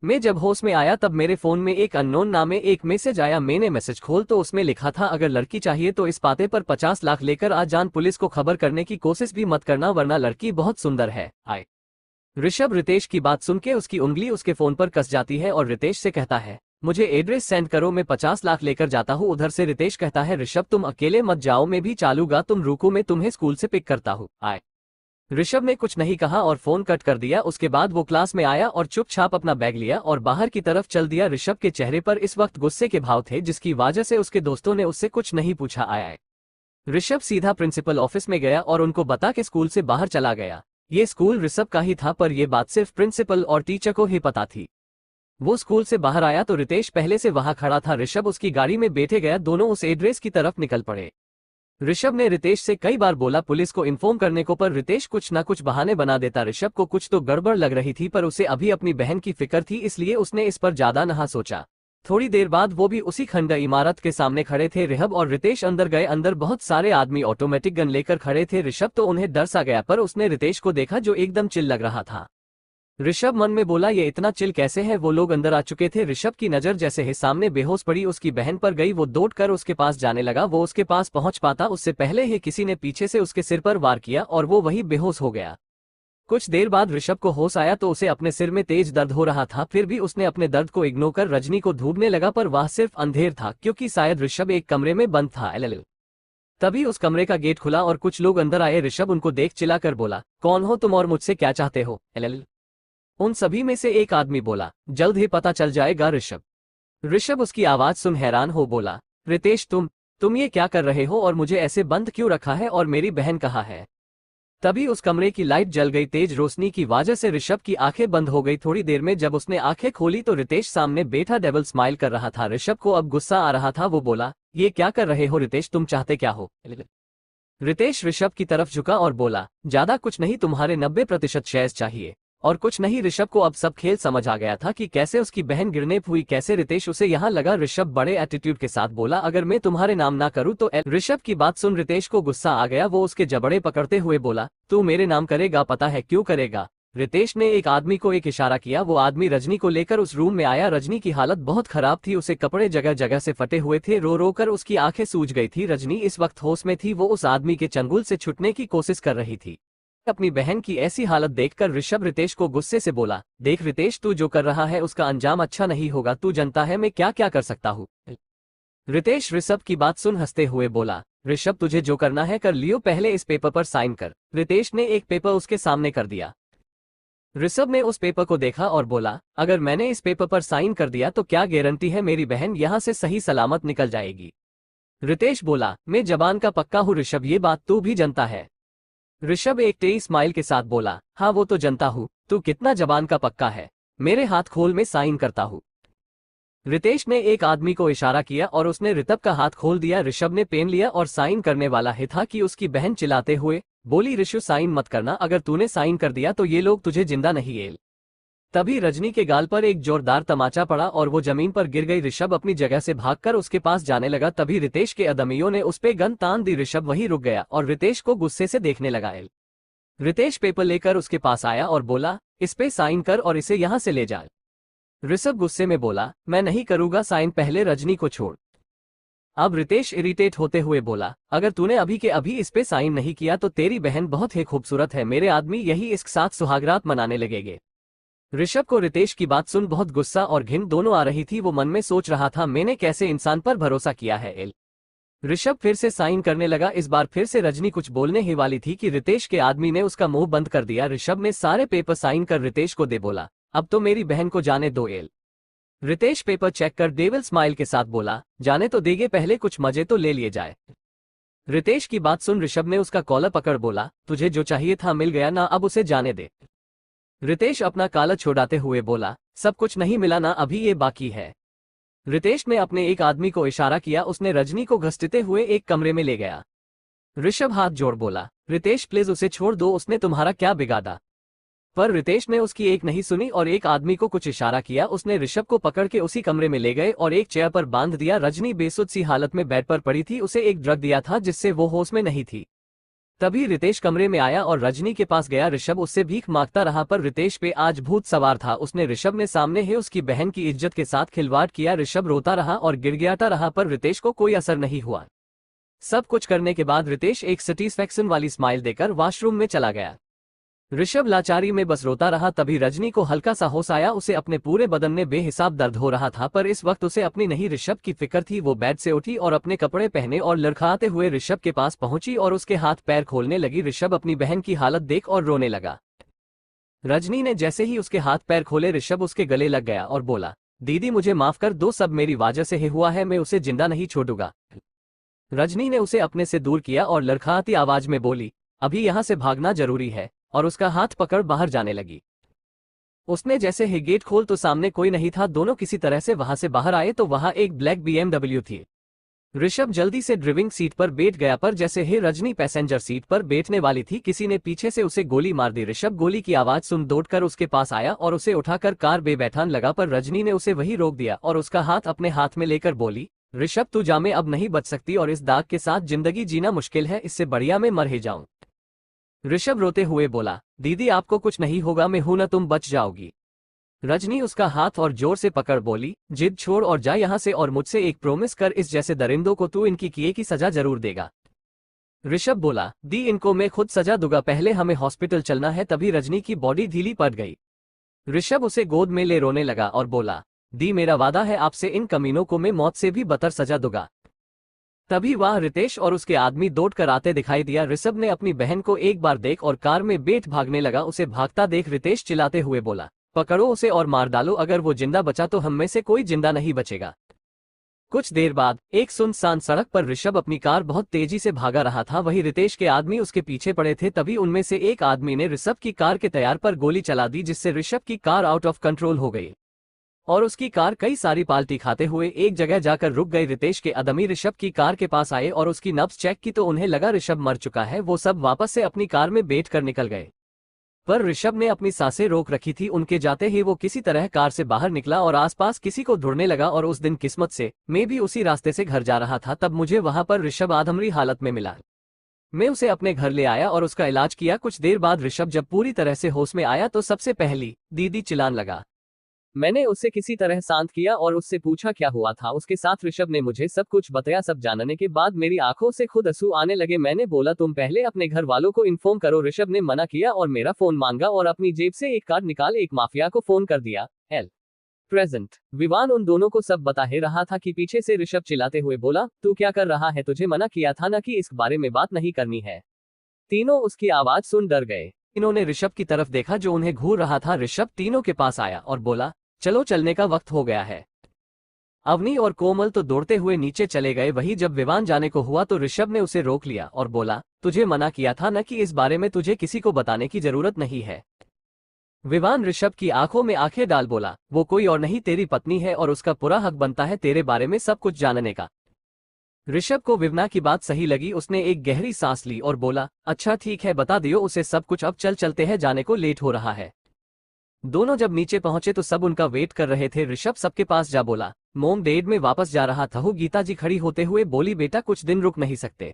मैं जब होश में आया तब मेरे फोन में एक अननोन नामे एक मैसेज आया। मैंने मैसेज खोल तो उसमें लिखा था, अगर लड़की चाहिए तो इस पाते पर 50 लाख लेकर आ जान, पुलिस को खबर करने की कोशिश भी मत करना वरना लड़की बहुत सुंदर है। आए। ऋषभ रितेश की बात सुन के उसकी उंगली उसके फोन पर कस जाती है और रितेश से कहता है, मुझे एड्रेस सेंड करो, मैं 50 लाख लेकर जाता हूँ। उधर से रितेश कहता है, ऋषभ तुम अकेले मत जाओ, मैं भी चालूंगा, तुम रुको, मैं तुम्हें स्कूल से पिक करता हूँ। आए। ऋषभ ने कुछ नहीं कहा और फोन कट कर दिया। उसके बाद वो क्लास में आया और चुपचाप अपना बैग लिया और बाहर की तरफ चल दिया। ऋषभ के चेहरे पर इस वक्त गुस्से के भाव थे, जिसकी वजह से उसके दोस्तों ने उससे कुछ नहीं पूछा। आया। ऋषभ सीधा प्रिंसिपल ऑफिस में गया और उनको बता के स्कूल से बाहर चला गया। ये स्कूल ऋषभ का ही था, पर यह बात सिर्फ प्रिंसिपल और टीचर को ही पता थी। वो स्कूल से बाहर आया तो रितेश पहले से वहां खड़ा था। ऋषभ उसकी गाड़ी में बैठे गया, दोनों उस एड्रेस की तरफ निकल पड़े। ऋषभ ने रितेश से कई बार बोला पुलिस को इन्फॉर्म करने को, पर रितेश कुछ ना कुछ बहाने बना देता। ऋषभ को कुछ तो गड़बड़ लग रही थी, पर उसे अभी अपनी बहन की फिक्र थी, इसलिए उसने इस पर ज्यादा नहीं सोचा। थोड़ी देर बाद वो भी उसी खंड इमारत के सामने खड़े थे। ऋषभ और रितेश अंदर गए। अंदर बहुत सारे आदमी ऑटोमेटिक गन लेकर खड़े थे। ऋषभ तो उन्हें डर सा गया, पर उसने रितेश को देखा जो एकदम चिल लग रहा था। ऋषभ मन में बोला, ये इतना चिल कैसे है? वो लोग अंदर आ चुके थे। ऋषभ की नजर जैसे ही सामने बेहोश पड़ी उसकी बहन पर गई। वो दौड़कर उसके पास जाने लगा। वो उसके पास पहुंच पाता उससे पहले ही किसी ने पीछे से उसके सिर पर वार किया और वो वही बेहोश हो गया। कुछ देर बाद ऋषभ को होश आया तो उसे अपने सिर में तेज दर्द हो रहा था, फिर भी उसने अपने दर्द को इग्नोर कर रजनी को ढूंढने लगा, पर वह सिर्फ अंधेर था क्योंकि शायद ऋषभ एक कमरे में बंद था। तभी उस कमरे का गेट खुला और कुछ लोग अंदर आए। ऋषभ उनको देख चिल्लाकर बोला, कौन हो तुम और मुझसे क्या चाहते हो? उन सभी में से एक आदमी बोला, जल्द ही पता चल जाएगा ऋषभ। ऋषभ उसकी आवाज सुन हैरान हो बोला, रितेश तुम ये क्या कर रहे हो और मुझे ऐसे बंद क्यों रखा है और मेरी बहन कहाँ है? तभी उस कमरे की लाइट जल गई। तेज रोशनी की वजह से ऋषभ की आंखें बंद हो गई। थोड़ी देर में जब उसने आंखें खोली तो रितेश सामने बैठा डेविल स्माइल कर रहा था। ऋषभ को अब गुस्सा आ रहा था। वो बोला, ये क्या कर रहे हो रितेश, तुम चाहते क्या हो? रितेश ऋषभ की तरफ झुका और बोला, ज्यादा कुछ नहीं, तुम्हारे 90% शेयर्स चाहिए और कुछ नहीं। ऋषभ को अब सब खेल समझ आ गया था कि कैसे उसकी बहन किडनैप हुई, कैसे रितेश उसे यहाँ लगा। ऋषभ बड़े एटीट्यूड के साथ बोला, अगर मैं तुम्हारे नाम ना करूँ तो ऋषभ की बात सुन रितेश को गुस्सा आ गया। वो उसके जबड़े पकड़ते हुए बोला, तू मेरे नाम करेगा? पता है क्यों करेगा? रितेश ने एक आदमी को एक इशारा किया। वो आदमी रजनी को लेकर उस रूम में आया। रजनी की हालत बहुत खराब थी, उसे कपड़े जगह जगह से फटे हुए थे, रो रो कर उसकी आंखें सूज गई थी। रजनी इस वक्त होश में थी। वो उस आदमी के चंगुल से छूटने की कोशिश कर रही थी। अपनी बहन की ऐसी हालत देखकर ऋषभ रितेश को गुस्से से बोला, देख रितेश, तू जो कर रहा है उसका अंजाम अच्छा नहीं होगा, तू जानता है मैं क्या क्या कर सकता हूँ? रितेश ऋषभ की बात सुन हंसते हुए बोला, ऋषभ तुझे जो करना है कर लियो, पहले इस पेपर पर साइन कर। रितेश ने एक पेपर उसके सामने कर दिया। ऋषभ ने उस पेपर को देखा और बोला, अगर मैंने इस पेपर पर साइन कर दिया तो क्या गारंटी है मेरी बहन यहाँ से सही सलामत निकल जाएगी? रितेश बोला, मैं जबान का पक्का हूँ ऋषभ, ये बात तू भी जानता है। ऋषभ एक तेज स्माइल के साथ बोला, हाँ वो तो जनता हूँ, तू कितना जबान का पक्का है? मेरे हाथ खोल, में साइन करता हूँ। रितेश ने एक आदमी को इशारा किया और उसने ऋतब का हाथ खोल दिया। ऋषभ ने पेन लिया और साइन करने वाला ही था कि उसकी बहन चिल्लाते हुए बोली, ऋषु साइन मत करना, अगर तूने साइन कर दिया तो ये लोग तुझे जिंदा नहीं एल। तभी रजनी के गाल पर एक जोरदार तमाचा पड़ा और वो जमीन पर गिर गई। ऋषभ अपनी जगह से भागकर उसके पास जाने लगा। तभी रितेश के अदमियों ने उस पे गन तान दी। ऋषभ वहीं रुक गया और रितेश को गुस्से से देखने लगा। रितेश पेपर लेकर उसके पास आया और बोला, इस पे साइन कर और इसे यहाँ से ले जा। ऋषभ गुस्से में बोला, मैं नहीं करूंगा साइन, पहले रजनी को छोड़। अब रितेश इरिटेट होते हुए बोला, अगर तूने अभी के अभी इस पे साइन नहीं किया तो तेरी बहन बहुत ही खूबसूरत है, मेरे आदमी यही इसके साथ सुहागरात मनाने लगेंगे। ऋषभ को रितेश की बात सुन बहुत गुस्सा और घिन दोनों आ रही थी। वो मन में सोच रहा था, मैंने कैसे इंसान पर भरोसा किया है। ऋषभ फिर से साइन करने लगा। इस बार फिर से रजनी कुछ बोलने ही वाली थी कि रितेश के आदमी ने उसका मुंह बंद कर दिया। ऋषभ ने सारे पेपर साइन कर रितेश को दे बोला, अब तो मेरी बहन को जाने दो। रितेश पेपर चेक कर डेविल स्माइल के साथ बोला, जाने तो देंगे, पहले कुछ मजे तो ले लिए जाए। रितेश की बात सुन ऋषभ ने उसका कॉलर पकड़ बोला, तुझे जो चाहिए था मिल गया ना, अब उसे जाने दे। रितेश अपना काला छोड़ाते हुए बोला, सब कुछ नहीं मिला ना, अभी ये बाकी है। रितेश ने अपने एक आदमी को इशारा किया, उसने रजनी को घसीटते हुए एक कमरे में ले गया। ऋषभ हाथ जोड़ बोला, रितेश प्लीज उसे छोड़ दो, उसने तुम्हारा क्या बिगाड़ा। पर रितेश ने उसकी एक नहीं सुनी और एक आदमी को कुछ इशारा किया, उसने ऋषभ को पकड़ के उसी कमरे में ले गए और एक चेयर पर बांध दिया। रजनी बेसुध सी हालत में बेड पर पड़ी थी, उसे एक ड्रग दिया था जिससे वो होश में नहीं थी। तभी रितेश कमरे में आया और रजनी के पास गया। ऋषभ उससे भीख मांगता रहा पर रितेश पे आज भूत सवार था। उसने ऋषभ ने सामने ही उसकी बहन की इज्जत के साथ खिलवाड़ किया। ऋषभ रोता रहा और गिड़गिड़ाता रहा पर रितेश को कोई असर नहीं हुआ। सब कुछ करने के बाद रितेश एक सेटिस्फैक्शन वाली स्माइल देकर वॉशरूम में चला गया। ऋषभ लाचारी में बस रोता रहा। तभी रजनी को हल्का सा होश आया, उसे अपने पूरे बदन में बेहिसाब दर्द हो रहा था पर इस वक्त उसे अपनी नहीं ऋषभ की फिक्र थी। वो बेड से उठी और अपने कपड़े पहने और लड़खड़ाते हुए ऋषभ के पास पहुंची और उसके हाथ पैर खोलने लगी। ऋषभ अपनी बहन की हालत देख और रोने लगा। रजनी ने जैसे ही उसके हाथ पैर खोले ऋषभ उसके गले लग गया और बोला, दीदी मुझे माफ कर दो, सब मेरी वजह से ही हुआ है, मैं उसे जिंदा नहीं छोड़ूंगा। रजनी ने उसे अपने से दूर किया और लड़खड़ाती आवाज में बोली, अभी यहाँ से भागना जरूरी है, और उसका हाथ पकड़ बाहर जाने लगी। उसने जैसे ही गेट खोल तो सामने कोई नहीं था। दोनों किसी तरह से वहां से बाहर आए तो वहां एक ब्लैक BMW थी। ऋषभ जल्दी से ड्राइविंग सीट पर बैठ गया पर जैसे ही रजनी पैसेंजर सीट पर बैठने वाली थी किसी ने पीछे से उसे गोली मार दी। ऋषभ गोली की आवाज सुन दौड़कर उसके पास आया और उसे उठाकर कार में बैठान लगा पर रजनी ने उसे वही रोक दिया और उसका हाथ अपने हाथ में लेकर बोली, ऋषभ तू जा, मैं अब नहीं बच सकती और इस दाग के साथ जिंदगी जीना मुश्किल है, इससे बढ़िया मैं मर ही जाऊं। ऋषभ रोते हुए बोला, दीदी आपको कुछ नहीं होगा, मैं हूं ना, तुम बच जाओगी। रजनी उसका हाथ और जोर से पकड़ बोली, जिद छोड़ और जा यहाँ से और मुझसे एक प्रॉमिस कर, इस जैसे दरिंदों को तू इनकी किए की सजा जरूर देगा। ऋषभ बोला, दी इनको मैं खुद सजा दूंगा, पहले हमें हॉस्पिटल चलना है। तभी रजनी की बॉडी ढीली पड़ गई। ऋषभ उसे गोद में ले रोने लगा और बोला, दी मेरा वादा है आपसे, इन कमीनों को मैं मौत से भी बदतर सजा दूंगा। तभी वह रितेश और उसके आदमी दौड़ कर आते दिखाई दिया। ऋषभ ने अपनी बहन को एक बार देख और कार में बैठ भागने लगा। उसे भागता देख रितेश चिल्लाते हुए बोला, पकड़ो उसे और मार डालो, अगर वो जिंदा बचा तो हम में से कोई जिंदा नहीं बचेगा। कुछ देर बाद एक सुनसान सड़क पर ऋषभ अपनी कार बहुत तेजी से भागा रहा था। वही रितेश के आदमी उसके पीछे पड़े थे। तभी उनमें से एक आदमी ने ऋषभ की कार के टायर पर गोली चला दी जिससे ऋषभ की कार आउट ऑफ कंट्रोल हो गई और उसकी कार कई सारी पाल्टी खाते हुए एक जगह जाकर रुक गई। रितेश के आदमी ऋषभ की कार के पास आए और उसकी नब्ज चेक की तो उन्हें लगा ऋषभ मर चुका है। वो सब वापस से अपनी कार में बैठ कर निकल गए पर ऋषभ ने अपनी सांसें रोक रखी थी। उनके जाते ही वो किसी तरह कार से बाहर निकला और आसपास किसी को ढूंढने लगा और उस दिन किस्मत से मैं भी उसी रास्ते से घर जा रहा था। तब मुझे वहां पर ऋषभ आधमरी हालत में मिला। मैं उसे अपने घर ले आया और उसका इलाज किया। कुछ देर बाद ऋषभ जब पूरी तरह से होश में आया तो सबसे पहली दीदी चिल्लाने लगा। मैंने उसे किसी तरह शांत किया और उससे पूछा क्या हुआ था। उसके साथ ऋषभ ने मुझे सब कुछ बताया। सब जानने के बाद मेरी आंखों से खुद आंसू आने लगे। मैंने बोला, तुम पहले अपने घर वालों को इन्फॉर्म करो। ऋषभ ने मना किया और मेरा फोन मांगा और अपनी जेब से एक कार्ड निकाल एक माफिया को फोन कर दिया। एल प्रेजेंट विवान उन दोनों को सब बता ही रहा था कि पीछे से ऋषभ चिल्लाते हुए बोला, तू क्या कर रहा है, तुझे मना किया था ना कि इस बारे में बात नहीं करनी है। तीनों उसकी आवाज सुन डर गए। इन्होंने ऋषभ की तरफ देखा जो उन्हें घूर रहा था। ऋषभ तीनों के पास आया और बोला, चलो चलने का वक्त हो गया है। अवनी और कोमल तो दौड़ते हुए नीचे चले गए। वही जब विवान जाने को हुआ तो ऋषभ ने उसे रोक लिया और बोला, तुझे मना किया था न कि इस बारे में तुझे किसी को बताने की जरूरत नहीं है। विवान ऋषभ की आंखों में आंखें डाल बोला, वो कोई और नहीं तेरी पत्नी है और उसका पूरा हक बनता है तेरे बारे में सब कुछ जानने का। ऋषभ को विवना की बात सही लगी। उसने एक गहरी सांस ली और बोला, अच्छा ठीक है, बता दियो उसे सब कुछ, अब चलते हैं, जाने को लेट हो रहा है। दोनों जब नीचे पहुंचे तो सब उनका वेट कर रहे थे। ऋषभ सबके पास जा बोला, मोम डेड में वापस जा रहा था। गीता जी खड़ी होते हुए बोली, बेटा कुछ दिन रुक नहीं सकते।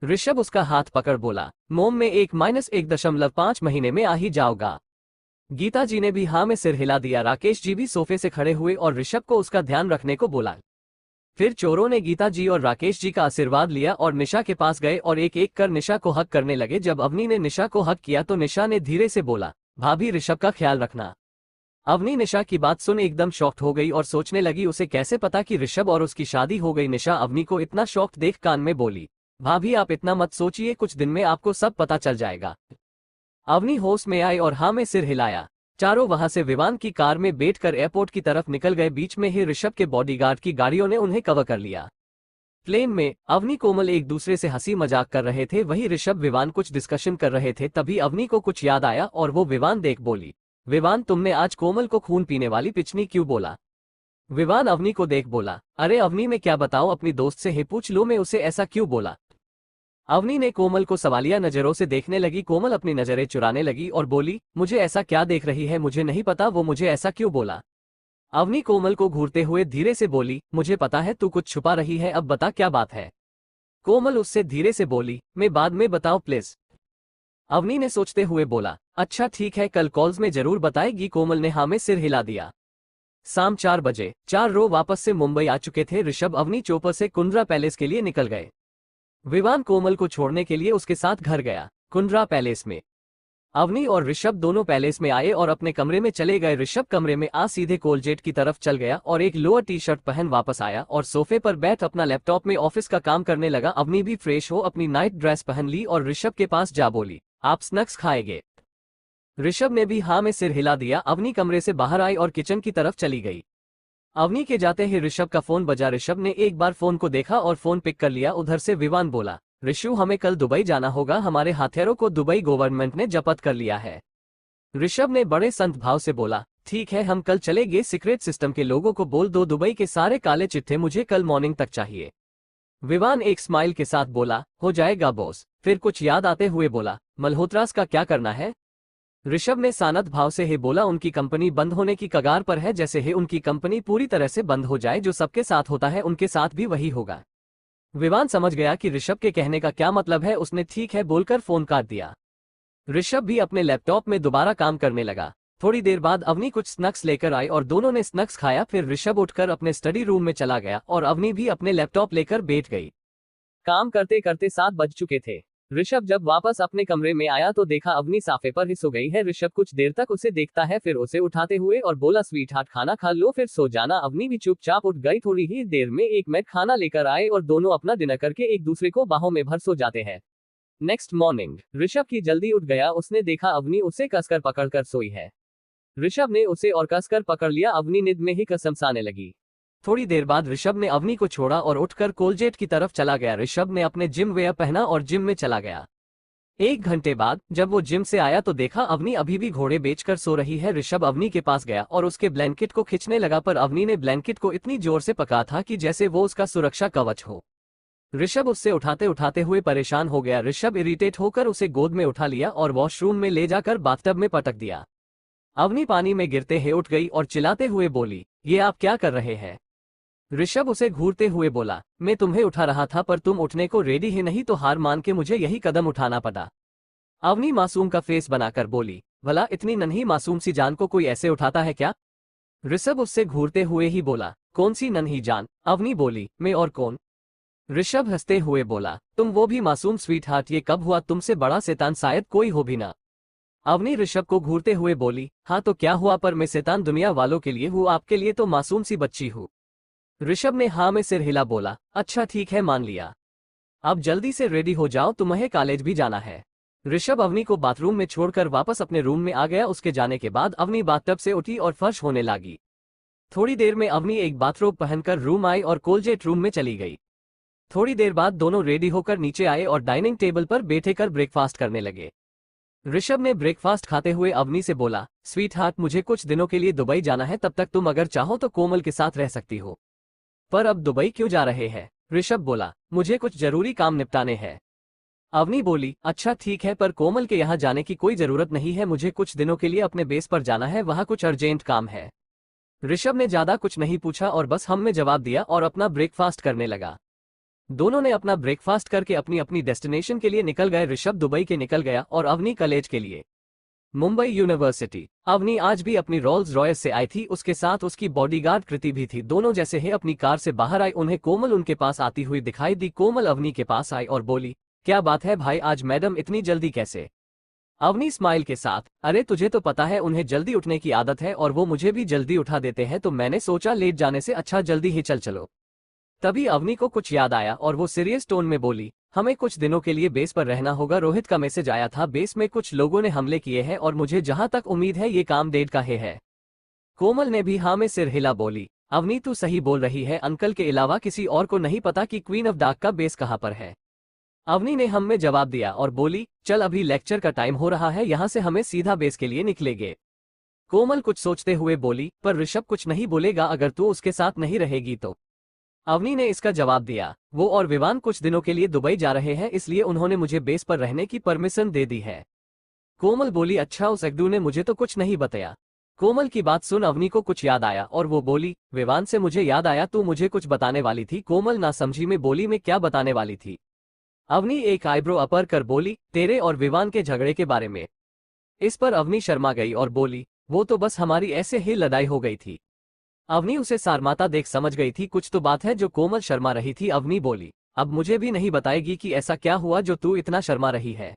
ऋषभ उसका हाथ पकड़ बोला, मोम में 1-1.5 महीने में आ ही जाओगा। गीता जी ने भी हाँ में सिर हिला दिया। राकेश जी भी सोफे से खड़े हुए और ऋषभ को उसका ध्यान रखने को बोला। फिर चोरों ने गीता जी और राकेश जी का आशीर्वाद लिया और निशा के पास गए और एक एक कर निशा को हक करने लगे। जब अवनी ने निशा को हक किया तो निशा ने धीरे से बोला, भाभी ऋषभ का ख्याल रखना। अवनी निशा की बात सुन एकदम शॉक्ड हो गई और सोचने लगी उसे कैसे पता कि ऋषभ और उसकी शादी हो गई। निशा अवनी को इतना शॉक्ड देख कान में बोली, भाभी आप इतना मत सोचिए, कुछ दिन में आपको सब पता चल जाएगा। अवनी होश में आई और हाँ में सिर हिलाया। चारों वहां से विवान की कार में बैठकर एयरपोर्ट की तरफ निकल गए। बीच में ही ऋषभ के बॉडीगार्ड की गाड़ियों ने उन्हें कवर कर लिया। प्लेन में अवनी कोमल एक दूसरे से हंसी मजाक कर रहे थे। वही ऋषभ विवान कुछ डिस्कशन कर रहे थे। तभी अवनी को कुछ याद आया और वो विवान देख बोली, विवान तुमने आज कोमल को खून पीने वाली पिचनी क्यों बोला। विवान अवनी को देख बोला, अरे अवनी मैं क्या बताऊं, अपनी दोस्त से ही पूछ लो मैं उसे ऐसा क्यों बोला। अवनी ने कोमल को सवालिया नजरों से देखने लगी। कोमल अपनी नजरें चुराने लगी और बोली, मुझे ऐसा क्या देख रही है, मुझे नहीं पता वो मुझे ऐसा क्यों बोला। अवनी कोमल को घूरते हुए धीरे से बोली, मुझे पता है तू कुछ छुपा रही है, अब बता क्या बात है। कोमल उससे धीरे से बोली, मैं बाद में बताओ प्लीज। अवनी ने सोचते हुए बोला, अच्छा ठीक है कल कॉल्स में जरूर बताएगी। कोमल ने हाँ में सिर हिला दिया। शाम 4 बजे 4 रो वापस से मुंबई आ चुके थे। ऋषभ अवनी चोपर से कुंद्रा पैलेस के लिए निकल गए। विवान कोमल को छोड़ने के लिए उसके साथ घर गया। कुंद्रा पैलेस में अवनी और ऋषभ दोनों पैलेस में आए और अपने कमरे में चले गए। ऋषभ कमरे में आ सीधे कोलजेट की तरफ चल गया और एक लोअर टी शर्ट पहन वापस आया और सोफे पर बैठ अपना लैपटॉप में ऑफिस का काम करने लगा। अवनी भी फ्रेश हो अपनी नाइट ड्रेस पहन ली और ऋषभ के पास जा बोली, आप स्नैक्स खाएंगे। ऋषभ ने भी हाँ में सिर हिला दिया। अवनी कमरे से बाहर आई और किचन की तरफ चली गई। अवनी के जाते ही ऋषभ का फोन बजा। ऋषभ ने एक बार फोन को देखा और फोन पिक कर लिया। उधर से विवान बोला, ऋषु हमें कल दुबई जाना होगा, हमारे हथियारों को दुबई गवर्नमेंट ने जब्त कर लिया है। ऋषभ ने बड़े संत भाव से बोला, ठीक है हम कल चलेंगे, सीक्रेट सिस्टम के लोगों को बोल दो दुबई के सारे काले चिट्ठे मुझे कल मॉर्निंग तक चाहिए। विवान एक स्माइल के साथ बोला, हो जाएगा बॉस। फिर कुछ याद आते हुए बोला, मल्होत्रास का क्या करना है। ऋषभ ने सानत भाव से ही बोला, उनकी कंपनी बंद होने की कगार पर है, जैसे ही उनकी कंपनी पूरी तरह से बंद हो जाए जो सबके साथ होता है उनके साथ भी वही होगा। विवान समझ गया कि ऋषभ के कहने का क्या मतलब है। उसने ठीक है बोलकर फोन काट दिया। ऋषभ भी अपने लैपटॉप में दोबारा काम करने लगा। थोड़ी देर बाद अवनी कुछ स्नैक्स लेकर आई और दोनों ने स्नैक्स खाया। फिर ऋषभ उठकर अपने स्टडी रूम में चला गया और अवनी भी अपने लैपटॉप लेकर बैठ गई। काम करते करते 7 बज चुके थे। ऋषभ जब वापस अपने कमरे में आया तो देखा अवनी साफे पर ही सो गई है। ऋषभ कुछ देर तक उसे देखता है, फिर उसे उठाते हुए और बोला, स्वीट हार्ट खाना खा लो फिर सो जाना। अवनी भी चुपचाप उठ गई। थोड़ी ही देर में एक मैट खाना लेकर आए और दोनों अपना डिनर करके एक दूसरे को बाहों में भर सो जाते हैं। नेक्स्ट मॉर्निंग ऋषभ की जल्दी उठ गया। उसने देखा अवनी उसे कसकर पकड़कर सोई है। ऋषभ ने उसे और कसकर पकड़ लिया। अवनी नींद में ही कसमसाने लगी। थोड़ी देर बाद ऋषभ ने अवनी को छोड़ा और उठकर कोलजेट की तरफ चला गया। ऋषभ ने अपने जिम वेयर पहना और जिम में चला गया। 1 घंटे बाद जब वो जिम से आया तो देखा अवनी अभी भी घोड़े बेचकर सो रही है। ऋषभ अवनी के पास गया और उसके ब्लैंकेट को खींचने लगा, पर अवनी ने ब्लैंकेट को इतनी जोर से पकड़ा था कि जैसे वो उसका सुरक्षा कवच हो। ऋषभ उससे उठाते उठाते हुए परेशान हो गया। ऋषभ इरिटेट होकर उसे गोद में उठा लिया और वॉशरूम में ले जाकर बाथटब में पटक दिया। अवनी पानी में गिरते ही उठ गई और चिल्लाते हुए बोली, ये आप क्या कर रहे हैं। ऋषभ उसे घूरते हुए बोला, मैं तुम्हें उठा रहा था पर तुम उठने को रेडी ही नहीं तो हार मान के मुझे यही कदम उठाना पड़ा। अवनी मासूम का फेस बनाकर बोली, भला इतनी नन्ही मासूम सी जान को कोई ऐसे उठाता है क्या। ऋषभ उससे घूरते हुए ही बोला, कौन सी नन्ही जान। अवनी बोली, मैं और कौन। ऋषभ हंसते हुए बोला, तुम वो भी मासूम स्वीट हार्ट, ये कब हुआ, तुमसे बड़ा शैतान शायद कोई हो भी ना। अवनी ऋषभ को घूरते हुए बोली, हाँ तो क्या हुआ, पर मैं शैतान दुनिया वालों के लिए हूँ, आपके लिए तो मासूम सी बच्ची हूँ। ऋषभ ने हाँ में सिर हिला बोला, अच्छा ठीक है मान लिया। अब जल्दी से रेडी हो जाओ, तुम्हें कॉलेज भी जाना है। ऋषभ अवनी को बाथरूम में छोड़कर वापस अपने रूम में आ गया। उसके जाने के बाद अवनी बाथटब से उठी और फर्श होने लगी। थोड़ी देर में अवनी एक बाथरोब पहनकर रूम आई और कोलजेट रूम में चली गई। थोड़ी देर बाद दोनों रेडी होकर नीचे आए और डाइनिंग टेबल पर बैठकर ब्रेकफास्ट करने लगे। ऋषभ ने ब्रेकफास्ट खाते हुए अवनी से बोला, स्वीट हार्ट मुझे कुछ दिनों के लिए दुबई जाना है, तब तक तुम अगर चाहो तो कोमल के साथ रह सकती हो। पर अब दुबई क्यों जा रहे हैं। ऋषभ बोला, मुझे कुछ जरूरी काम निपटाने हैं। अवनी बोली, अच्छा ठीक है, पर कोमल के यहाँ जाने की कोई जरूरत नहीं है, मुझे कुछ दिनों के लिए अपने बेस पर जाना है, वहाँ कुछ अर्जेंट काम है। ऋषभ ने ज्यादा कुछ नहीं पूछा और बस हम में जवाब दिया और अपना ब्रेकफास्ट करने लगा। दोनों ने अपना ब्रेकफास्ट करके अपनी अपनी डेस्टिनेशन के लिए निकल गए। ऋषभ दुबई के निकल गया और अवनी कॉलेज के लिए मुंबई यूनिवर्सिटी। अवनी आज भी अपनी रोल्स रॉयस से आई थी, उसके साथ उसकी बॉडीगार्ड कृति भी थी। दोनों जैसे ही अपनी कार से बाहर आई उन्हें कोमल उनके पास आती हुई दिखाई दी। कोमल अवनी के पास आई और बोली, क्या बात है भाई, आज मैडम इतनी जल्दी कैसे। अवनी स्माइल के साथ, अरे तुझे तो पता है उन्हें जल्दी उठने की आदत है और वो मुझे भी जल्दी उठा देते हैं, तो मैंने सोचा लेट जाने से अच्छा जल्दी ही चलो। तभी अवनी को कुछ याद आया और वो सीरियस टोन में बोली, हमें कुछ दिनों के लिए बेस पर रहना होगा। रोहित का मैसेज आया था, बेस में कुछ लोगों ने हमले किए हैं और मुझे जहां तक उम्मीद है ये काम डेढ़ का ही है। कोमल ने भी हाँ में सिर हिला बोली, अवनी तू सही बोल रही है, अंकल के अलावा किसी और को नहीं पता कि क्वीन ऑफ डार्क का बेस कहाँ पर है। अवनी ने हम में जवाब दिया और बोली, चल अभी लेक्चर का टाइम हो रहा है, यहाँ से हमें सीधा बेस के लिए निकलेंगे। कोमल कुछ सोचते हुए बोली, पर ऋषभ कुछ नहीं बोलेगा अगर तू उसके साथ नहीं रहेगी तो। अवनी ने इसका जवाब दिया, वो और विवान कुछ दिनों के लिए दुबई जा रहे हैं, इसलिए उन्होंने मुझे बेस पर रहने की परमिशन दे दी है। कोमल बोली, अच्छा, उस एक्डू ने मुझे तो कुछ नहीं बताया। कोमल की बात सुन अवनी को कुछ याद आया और वो बोली, विवान से मुझे याद आया तू मुझे कुछ बताने वाली थी। कोमल नासमझी में बोली, मैं क्या बताने वाली थी? अवनी एक आईब्रो अपर कर बोली, तेरे और विवान के झगड़े के बारे में। इस पर अवनी शर्मा गई और बोली, वो तो बस हमारी ऐसे ही लड़ाई हो गई थी। अवनी उसे सारमाता देख समझ गई थी कुछ तो बात है जो कोमल शर्मा रही थी। अवनी बोली, अब मुझे भी नहीं बताएगी कि ऐसा क्या हुआ जो तू इतना शर्मा रही है?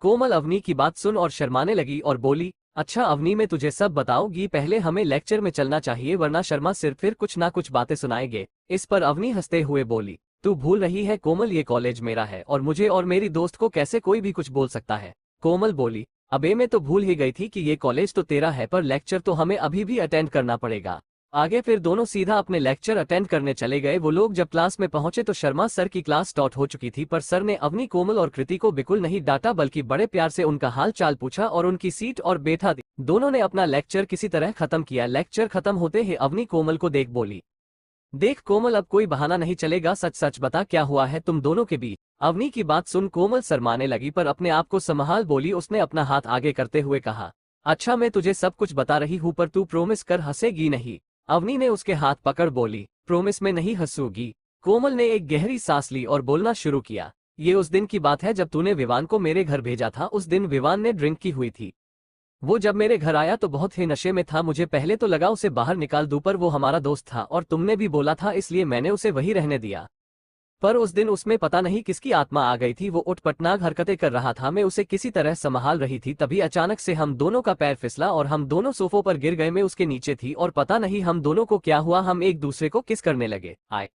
कोमल अवनी की बात सुन और शर्माने लगी और बोली, अच्छा अवनी, मैं तुझे सब बताऊंगी, पहले हमें लेक्चर में चलना चाहिए वरना शर्मा सिर्फ फिर कुछ ना कुछ बातें सुनाएंगे। इस पर अवनी हंसते हुए बोली, तू भूल रही है कोमल, ये कॉलेज मेरा है और मुझे और मेरी दोस्त को कैसे कोई भी कुछ बोल सकता है? कोमल बोली, अबे मैं तो भूल ही गई थी कि ये कॉलेज तो तेरा है, पर लेक्चर तो हमें अभी भी अटेंड करना पड़ेगा। आगे फिर दोनों सीधा अपने लेक्चर अटेंड करने चले गए। वो लोग जब क्लास में पहुंचे तो शर्मा सर की क्लास स्टार्ट हो चुकी थी, पर सर ने अवनी, कोमल और कृति को बिल्कुल नहीं डांटा बल्कि बड़े प्यार से उनका हाल चाल पूछा और उनकी सीट और बैठा दी। दोनों ने अपना लेक्चर किसी तरह खत्म किया। लेक्चर खत्म होते ही अवनी कोमल को देख बोली, देख कोमल, अब कोई बहाना नहीं चलेगा, सच सच बता क्या हुआ है तुम दोनों के बीच? अवनी की बात सुन कोमल शर्माने लगी पर अपने आप को संभाल बोली। उसने अपना हाथ आगे करते हुए कहा, अच्छा मैं तुझे सब कुछ बता रही हूँ पर तू प्रोमिस कर हंसेगी नहीं। अवनी ने उसके हाथ पकड़ बोली, प्रोमिस में नहीं हंसूगी। कोमल ने एक गहरी सांस ली और बोलना शुरू किया, ये उस दिन की बात है जब तूने विवान को मेरे घर भेजा था। उस दिन विवान ने ड्रिंक की हुई थी। वो जब मेरे घर आया तो बहुत ही नशे में था। मुझे पहले तो लगा उसे बाहर निकाल दूं, पर वो हमारा दोस्त था और तुमने भी बोला था, इसलिए मैंने उसे वही रहने दिया। पर उस दिन उसमें पता नहीं किसकी आत्मा आ गई थी। वो उठपटांग हरकतें कर रहा था, मैं उसे किसी तरह संभाल रही थी, तभी अचानक से हम दोनों का पैर फिसला और हम दोनों सोफों पर गिर गए। मैं उसके नीचे थी और पता नहीं हम दोनों को क्या हुआ, हम एक दूसरे को किस करने लगे। आए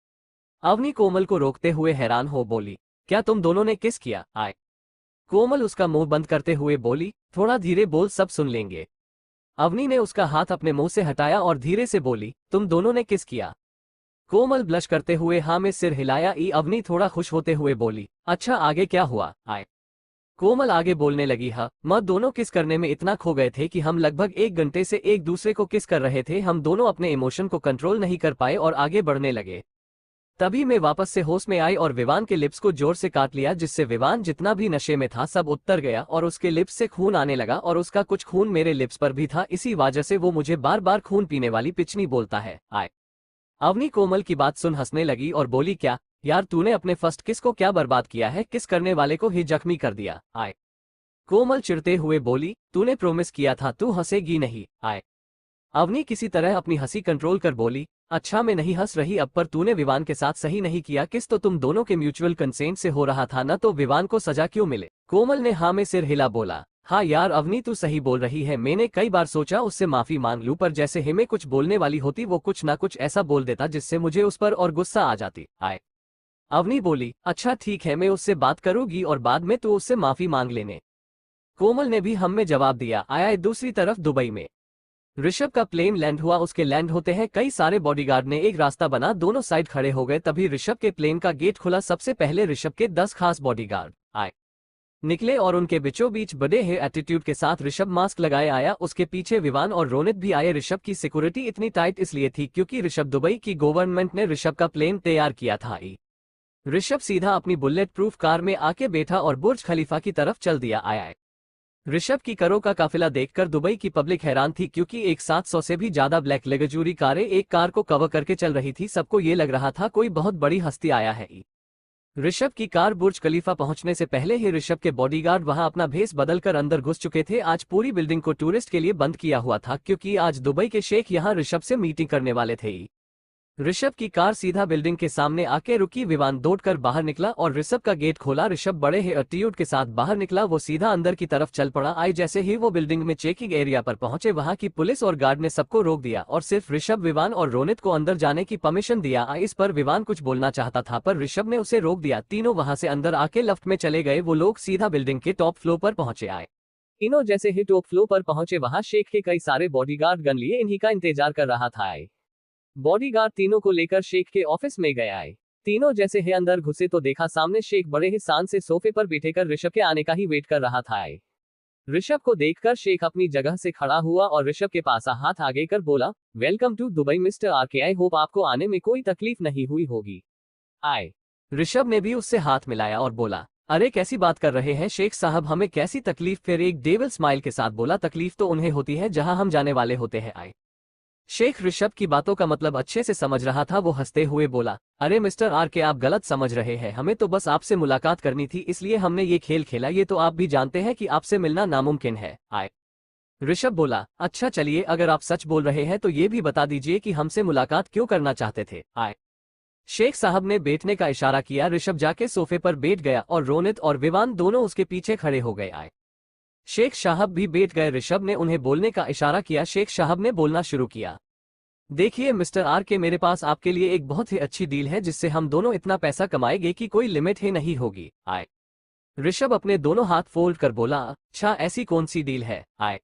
अवनी कोमल को रोकते हुए हैरान हो बोली, क्या तुम दोनों ने किस किया? आए कोमल उसका मुंह बंद करते हुए बोली, थोड़ा धीरे बोल, सब सुन लेंगे। अवनी ने उसका हाथ अपने मुंह से हटाया और धीरे से बोली, तुम दोनों ने किस किया? कोमल ब्लश करते हुए हाँ में सिर हिलाया। अवनी थोड़ा खुश होते हुए बोली, अच्छा आगे क्या हुआ? आए कोमल आगे बोलने लगी, हाँ मत दोनों किस करने में इतना खो गए थे कि हम लगभग 1 घंटे से एक दूसरे को किस कर रहे थे। हम दोनों अपने इमोशन को कंट्रोल नहीं कर पाए और आगे बढ़ने लगे। तभी मैं वापस से होश में आई और विवान के लिप्स को जोर से काट लिया, जिससे विवान जितना भी नशे में था सब उतर गया और उसके लिप्स से खून आने लगा और उसका कुछ खून मेरे लिप्स पर भी था। इसी वजह से वो मुझे बार बार खून पीने वाली पिचनी बोलता है। आए अवनी कोमल की बात सुन हंसने लगी और बोली, क्या यार, तूने अपने फर्स्ट किस को क्या बर्बाद किया है? किस करने वाले को ही जख्मी कर दिया। आए कोमल चिढ़ते हुए बोली, तूने प्रोमिस किया था, तू हंसेगी नहीं। आए अवनी किसी तरह अपनी हंसी कंट्रोल कर बोली, अच्छा मैं नहीं हंस रही अब, पर तूने विवान के साथ सही नहीं किया। किस तो तुम दोनों के म्यूचुअल कंसेंट से हो रहा था ना, तो विवान को सजा क्यों मिले? कोमल ने हाँ में सिर हिला बोला, हाँ यार अवनी तू सही बोल रही है। मैंने कई बार सोचा उससे माफी मांग लूं, पर जैसे ही मैं कुछ बोलने वाली होती वो कुछ ना कुछ ऐसा बोल देता जिससे मुझे उस पर और गुस्सा आ जाती। आए अवनी बोली, अच्छा ठीक है, मैं उससे बात करूंगी और बाद में तू उससे माफी मांग लेने। कोमल ने भी हम में जवाब दिया। आया दूसरी तरफ दुबई में ऋषभ का प्लेन लैंड हुआ। उसके लैंड होते हैं कई सारे बॉडीगार्ड ने एक रास्ता बना, दोनों साइड खड़े हो गए। तभी ऋषभ के प्लेन का गेट खुला। सबसे पहले ऋषभ के 10 खास बॉडीगार्ड आए निकले और उनके बीचों बीच बड़े ही एटीट्यूड के साथ ऋषभ मास्क लगाए आया। उसके पीछे विवान और रोनित भी आए। ऋषभ की सिक्योरिटी इतनी टाइट इसलिए थी क्योंकि ऋषभ दुबई की गवर्नमेंट ने ऋषभ का प्लेन तैयार किया था। ऋषभ सीधा अपनी बुलेट प्रूफ कार में आके बैठा और बुर्ज खलीफा की तरफ चल दिया। आया ऋषभ की कारों का काफिला देखकर दुबई की पब्लिक हैरान थी, क्योंकि एक 700 से भी ज्यादा ब्लैक लग्जरी कारें एक कार को कवर करके चल रही थी। सबको ये लग रहा था कोई बहुत बड़ी हस्ती आया है। ऋषभ की कार बुर्ज खलीफा पहुंचने से पहले ही ऋषभ के बॉडीगार्ड वहां अपना भेस बदलकर अंदर घुस चुके थे। आज पूरी बिल्डिंग को टूरिस्ट के लिए बंद किया हुआ था, क्योंकि आज दुबई के शेख यहां ऋषभ से मीटिंग करने वाले थे। ऋषभ की कार सीधा बिल्डिंग के सामने आके रुकी। विवान दौड़कर बाहर निकला और ऋषभ का गेट खोला। ऋषभ बड़े ही एटीट्यूड के साथ बाहर निकला। वो सीधा अंदर की तरफ चल पड़ा। आई जैसे ही वो बिल्डिंग में चेकिंग एरिया पर पहुंचे, वहां की पुलिस और गार्ड ने सबको रोक दिया और सिर्फ ऋषभ, विवान और रोनित को अंदर जाने की परमिशन दिया। इस पर विवान कुछ बोलना चाहता था, पर ऋषभ ने उसे रोक दिया। तीनों वहां से अंदर आके लिफ्ट में चले गए। वो लोग सीधा बिल्डिंग के टॉप फ्लोर पर पहुंचे। आए तीनों जैसे ही टॉप फ्लोर पर पहुंचे, वहां शेख के कई सारे बॉडीगार्ड गन लिए इन्हीं का इंतजार कर रहा था। बॉडीगार्ड तीनों को लेकर शेख के ऑफिस में गए। तीनों जैसे ही अंदर घुसे तो देखा सामने शेख बड़े ही शान से सोफे पर बैठकर ऋषभ के आने का ही वेट कर रहा था। ऋषभ को देखकर शेख अपनी जगह से खड़ा हुआ और ऋषभ के पास हाथ आगे कर बोला, welcome to Dubai mister RK, I hope आपको आने में कोई तकलीफ नहीं हुई होगी। आए। ऋषभ ने भी उससे हाथ मिलाया और बोला, अरे कैसी बात कर रहे हैं शेख साहब, हमें कैसी तकलीफ। फिर एक डेविल स्माइल के साथ बोला, तकलीफ तो उन्हें होती है जहां हम जाने वाले होते हैं। आए। शेख ऋषभ की बातों का मतलब अच्छे से समझ रहा था। वो हंसते हुए बोला, अरे मिस्टर आरके आप गलत समझ रहे हैं, हमें तो बस आपसे मुलाकात करनी थी इसलिए हमने ये खेल खेला। ये तो आप भी जानते हैं कि आपसे मिलना नामुमकिन है। आए। ऋषभ बोला, अच्छा चलिए अगर आप सच बोल रहे हैं तो ये भी बता दीजिए कि हमसे मुलाकात क्यों करना चाहते थे। आए। शेख साहब ने बैठने का इशारा किया। ऋषभ जाके सोफे पर बैठ गया और रोनित और विवान दोनों उसके पीछे खड़े हो गए। आए। शेख साहब भी बैठ गए। ऋषभ ने उन्हें बोलने का इशारा किया। शेख साहब ने बोलना शुरू किया, देखिए मिस्टर आरके, मेरे पास आपके लिए एक बहुत ही अच्छी डील है जिससे हम दोनों इतना पैसा कमाएंगे कि कोई लिमिट ही नहीं होगी। आए। ऋषभ अपने दोनों हाथ फोल्ड कर बोला, अच्छा ऐसी कौन सी डील है। आए।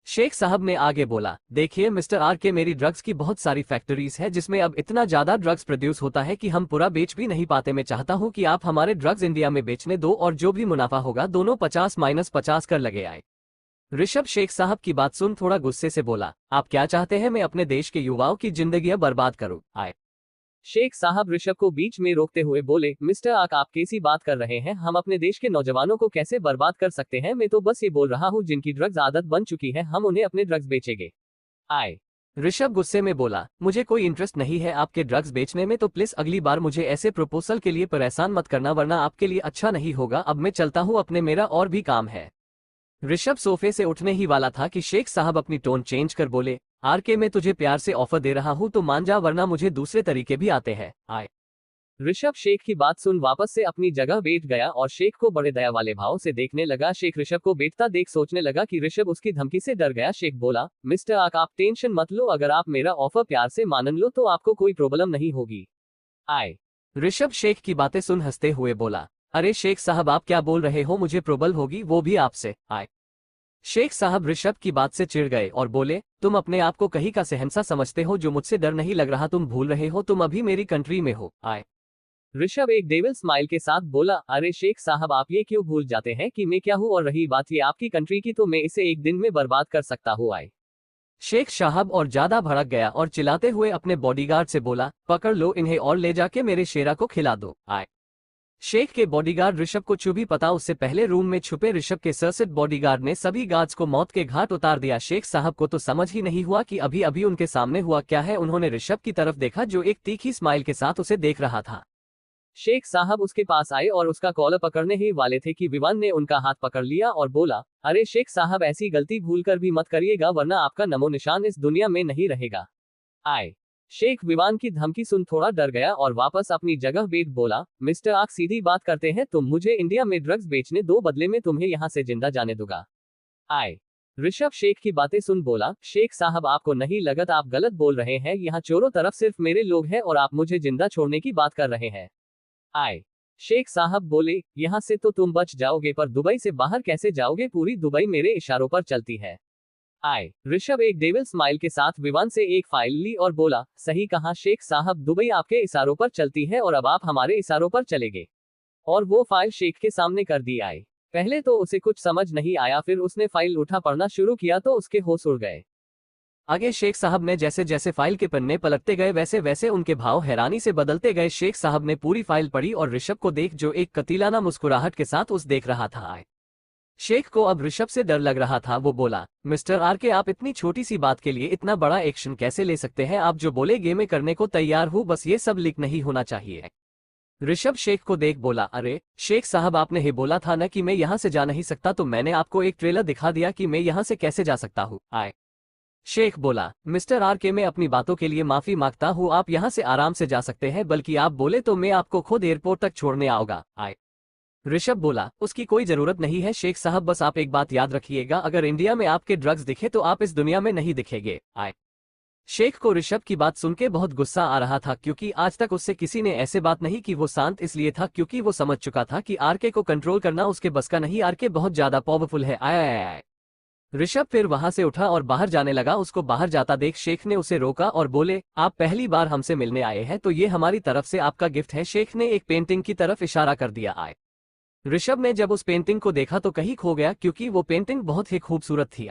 शेख साहब ने आगे बोला, देखिए मिस्टर आरके, मेरी ड्रग्स की बहुत सारी फैक्ट्रीज है जिसमें अब इतना ज्यादा ड्रग्स प्रोड्यूस होता है कि हम पूरा बेच भी नहीं पाते। मैं चाहता हूं कि आप हमारे ड्रग्स इंडिया में बेचने दो और जो भी मुनाफा होगा दोनों 50-50 कर लगे। आए। ऋषभ शेख साहब की बात सुन थोड़ा गुस्से से बोला, आप क्या चाहते हैं मैं अपने देश के युवाओं की जिंदगियां बर्बाद करूं। आए। शेख साहब ऋषभ को बीच में रोकते हुए बोले, मिस्टर आक आप कैसी बात कर रहे हैं, हम अपने देश के नौजवानों को कैसे बर्बाद कर सकते हैं। मैं तो बस ये बोल रहा हूँ जिनकी ड्रग्स आदत बन चुकी है हम उन्हें अपने ड्रग्स बेचेंगे। आए। ऋषभ गुस्से में बोला, मुझे कोई इंटरेस्ट नहीं है आपके ड्रग्स बेचने में, तो प्लीज अगली बार मुझे ऐसे प्रपोजल के लिए परेशान मत करना वरना आपके लिए अच्छा नहीं होगा। अब मैं चलता हूँ अपने, मेरा और भी काम है। ऋषभ सोफे से उठने ही वाला था कि शेख साहब अपनी टोन चेंज कर बोले, आरके मैं तुझे प्यार से ऑफर दे रहा हूं तो मान जा वरना मुझे दूसरे तरीके भी आते हैं। आए। ऋषभ शेख की बात सुन वापस से अपनी जगह बैठ गया और शेख को बड़े दया वाले भाव से देखने लगा। शेख ऋषभ को बैठता देख सोचने लगा कि ऋषभ उसकी धमकी से डर गया। शेख बोला, मिस्टर आक आप टेंशन मत लो, अगर आप मेरा ऑफर प्यार से मान लो तो आपको कोई प्रॉब्लम नहीं होगी। आए। ऋषभ शेख की बातें सुन हंसते हुए बोला, अरे शेख साहब आप क्या बोल रहे हो, मुझे प्रॉब्लम होगी वो भी आपसे। आए। शेख साहब ऋषभ की बात से चिढ़ गए और बोले, तुम अपने आप को कहीं का सहंसा समझते हो, जो मुझसे डर नहीं लग रहा, तुम भूल रहे हो तुम अभी मेरी कंट्री में हो। आए। ऋषभ एक डेविल स्माइल के साथ बोला, अरे शेख साहब आप ये क्यों भूल जाते हैं कि मैं क्या हूँ, और रही बात ये आपकी कंट्री की तो मैं इसे एक दिन में बर्बाद कर सकता हूँ। आए। शेख साहब और ज्यादा भड़क गया और चिल्लाते हुए अपने बॉडीगार्ड से बोला, पकड़ लो इन्हें और ले जाके मेरे शेरा को खिला दो। आए। शेख के बॉडीगार्ड ऋषभ को चुभी पता उससे पहले रूम में छुपे ऋषभ के सरसिट बॉडीगार्ड ने सभी गार्ड्स को मौत के घाट उतार दिया। शेख साहब को तो समझ ही नहीं हुआ कि अभी अभी उनके सामने हुआ क्या है। उन्होंने ऋषभ की तरफ देखा जो एक तीखी स्माइल के साथ उसे देख रहा था। शेख साहब उसके पास आए और उसका कॉलर पकड़ने ही वाले थे कि विवान ने उनका हाथ पकड़ लिया और बोला, अरे शेख साहब ऐसी गलती भूलकर भी मत करिएगा वरना आपका नमो निशान इस दुनिया में नहीं रहेगा। आए। शेख विवान की धमकी सुन थोड़ा डर गया और वापस अपनी जगह बैठ बोला, मिस्टर आक सीधी बात करते हैं, तुम मुझे इंडिया में ड्रग्स बेचने दो, बदले में तुम्हें यहाँ से जिंदा जाने दूंगा। आए। ऋषभ शेख की बातें सुन बोला, शेख साहब आपको नहीं लगता आप गलत बोल रहे हैं, यहाँ चारों तरफ सिर्फ मेरे लोग हैं और आप मुझे जिंदा छोड़ने की बात कर रहे हैं। आए। शेख साहब बोले, यहाँ से तो तुम बच जाओगे पर दुबई से बाहर कैसे जाओगे, पूरी दुबई मेरे इशारों पर चलती है। आए। ऋषभ एक डेविल स्माइल के साथ विवान से एक फाइल ली और बोला, सही कहा शेख साहब, दुबई आपके इशारों पर चलती है और अब आप हमारे इशारों पर चलेंगे। और वो फाइल शेख के सामने कर दी। आए। पहले तो उसे कुछ समझ नहीं आया, फिर उसने फाइल उठा पढ़ना शुरू किया तो उसके होश उड़ गए। आगे शेख साहब ने जैसे जैसे फाइल के पन्ने पलटते गए वैसे वैसे उनके भाव हैरानी से बदलते गए। शेख साहब ने पूरी फाइल पढ़ी और ऋषभ को देख जो एक कतीलाना मुस्कुराहट के साथ उस देख रहा था। आए। शेख को अब ऋषभ से डर लग रहा था। वो बोला, मिस्टर आरके आप इतनी छोटी सी बात के लिए इतना बड़ा एक्शन कैसे ले सकते हैं, आप जो बोलेंगे मैं करने को तैयार हूँ, बस ये सब लीक नहीं होना चाहिए। ऋषभ शेख को देख बोला, अरे शेख साहब आपने ही बोला था ना कि मैं यहाँ से जा नहीं सकता, तो मैंने आपको एक ट्रेलर दिखा दिया कि मैं यहाँ से कैसे जा सकता हूँ। आए। शेख बोला, मिस्टर आरके मैं अपनी बातों के लिए माफी मांगता हूँ, आप यहाँ से आराम से जा सकते हैं, बल्कि आप बोले तो मैं आपको खुद एयरपोर्ट तक छोड़ने आऊंगा। आए। ऋषभ बोला, उसकी कोई जरूरत नहीं है शेख साहब, बस आप एक बात याद रखिएगा, अगर इंडिया में आपके ड्रग्स दिखे तो आप इस दुनिया में नहीं दिखेंगे। आए। शेख को ऋषभ की बात सुनके बहुत गुस्सा आ रहा था क्योंकि आज तक उससे किसी ने ऐसे बात नहीं की। वो शांत इसलिए था क्योंकि वो समझ चुका था कि आरके को कंट्रोल करना उसके बस का नहीं, आरके बहुत ज्यादा पावरफुल है। आया। ऋषभ फिर वहां से उठा और बाहर जाने लगा। उसको बाहर जाता देख शेख ने उसे रोका और बोले, आप पहली बार हमसे मिलने आए हैं तो ये हमारी तरफ से आपका गिफ्ट है। शेख ने एक पेंटिंग की तरफ इशारा कर दिया। आए। ऋषभ ने जब उस पेंटिंग को देखा तो कहीं खो गया क्योंकि वो पेंटिंग बहुत ही खूबसूरत थी।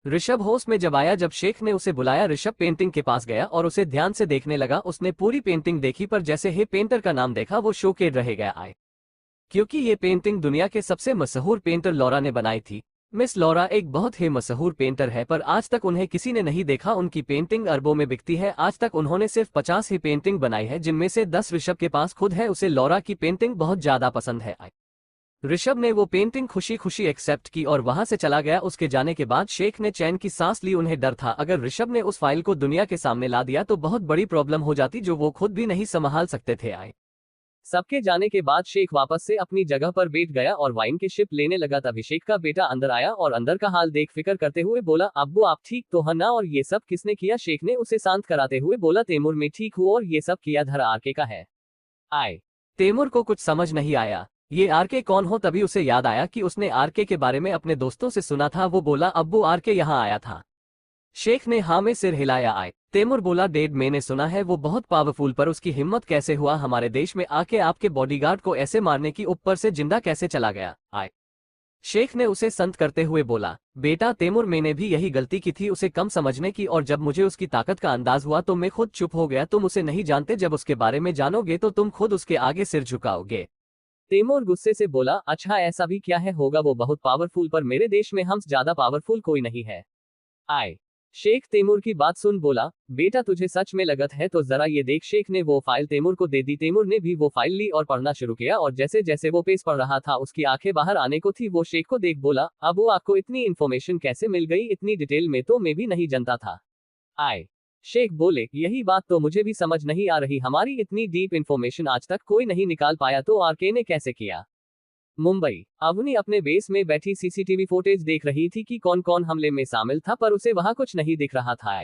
ऋषभ होश में जब आया जब शेख ने उसे बुलाया, ऋषभ पेंटिंग के पास गया और उसे ध्यान से देखने लगा। उसने पूरी पेंटिंग देखी पर जैसे ही पेंटर का नाम देखा वो शॉकेड रह गया क्योंकि ये पेंटिंग दुनिया के सबसे मशहूर पेंटर लौरा ने बनाई थी। मिस लौरा एक बहुत ही मशहूर पेंटर है पर आज तक उन्हें किसी ने नहीं देखा। उनकी पेंटिंग अरबों में बिकती है। आज तक उन्होंने सिर्फ 50 ही पेंटिंग बनाई है जिनमें से 10 ऋषभ के पास खुद है। उसे लौरा की पेंटिंग बहुत ज्यादा पसंद है। ऋषभ ने वो पेंटिंग खुशी खुशी एक्सेप्ट की और वहां से चला गया। उसके जाने के बाद शेख ने चैन की सांस ली। उन्हें डर था अगर ऋषभ ने उस फाइल को दुनिया के सामने ला दिया तो बहुत बड़ी प्रॉब्लम हो जाती जो वो खुद भी नहीं संभाल सकते थे। सबके जाने के बाद शेख वापस से अपनी जगह पर बैठ गया और वाइन की शिप लेने लगा। तभी शेख का बेटा अंदर आया और अंदर का हाल देख फिक्र करते हुए बोला, अब्बू आप ठीक तो है ना, और ये सब किसने किया? शेख ने उसे शांत कराते हुए बोला, तैमूर मैं ठीक हूँ और ये सब किया धर आरके का है। तैमूर को कुछ समझ नहीं आया ये आरके कौन हो। तभी उसे याद आया कि उसने आरके के बारे में अपने दोस्तों से सुना था। वो बोला, अब्बू आरके यहाँ आया था। शेख ने हाँ में सिर हिलाया। तैमूर बोला, डैड मैंने सुना है वो बहुत पावरफुल, पर उसकी हिम्मत कैसे हुआ हमारे देश में आके आपके बॉडीगार्ड को ऐसे मारने की, ऊपर से जिंदा कैसे चला गया? शेख ने उसे संत करते हुए बोला, बेटा तैमूर मैंने भी यही गलती की थी उसे कम समझने की, और जब मुझे उसकी ताकत का अंदाज हुआ तो मैं खुद चुप हो गया। तुम उसे नहीं जानते, जब उसके बारे में जानोगे तो तुम खुद उसके आगे सिर झुकाओगे। तैमूर गुस्से से बोला, अच्छा ऐसा भी क्या है? होगा वो बहुत पावरफुल, पर मेरे देश में हमसे ज्यादा पावरफुल कोई नहीं है। शेख तैमूर की बात सुन बोला, बेटा तुझे सच में लगत है तो जरा ये देख। शेख ने वो फाइल तैमूर को दे दी। तैमूर ने भी वो फाइल ली और पढ़ना शुरू किया और जैसे जैसे वो पेज पढ़ रहा था उसकी आंखें बाहर आने को थी। वो शेख को देख बोला, अब वो आपको इतनी इन्फॉर्मेशन कैसे मिल गई? इतनी डिटेल में तो मैं भी नहीं जानता था। शेख बोले, यही बात तो मुझे भी समझ नहीं आ रही, हमारी इतनी डीप इन्फॉर्मेशन आज तक कोई नहीं निकाल पाया, तो आरके ने कैसे किया? मुंबई, अवनी अपने बेस में बैठी सीसीटीवी फुटेज देख रही थी कि कौन कौन हमले में शामिल था, पर उसे वहां कुछ नहीं दिख रहा था।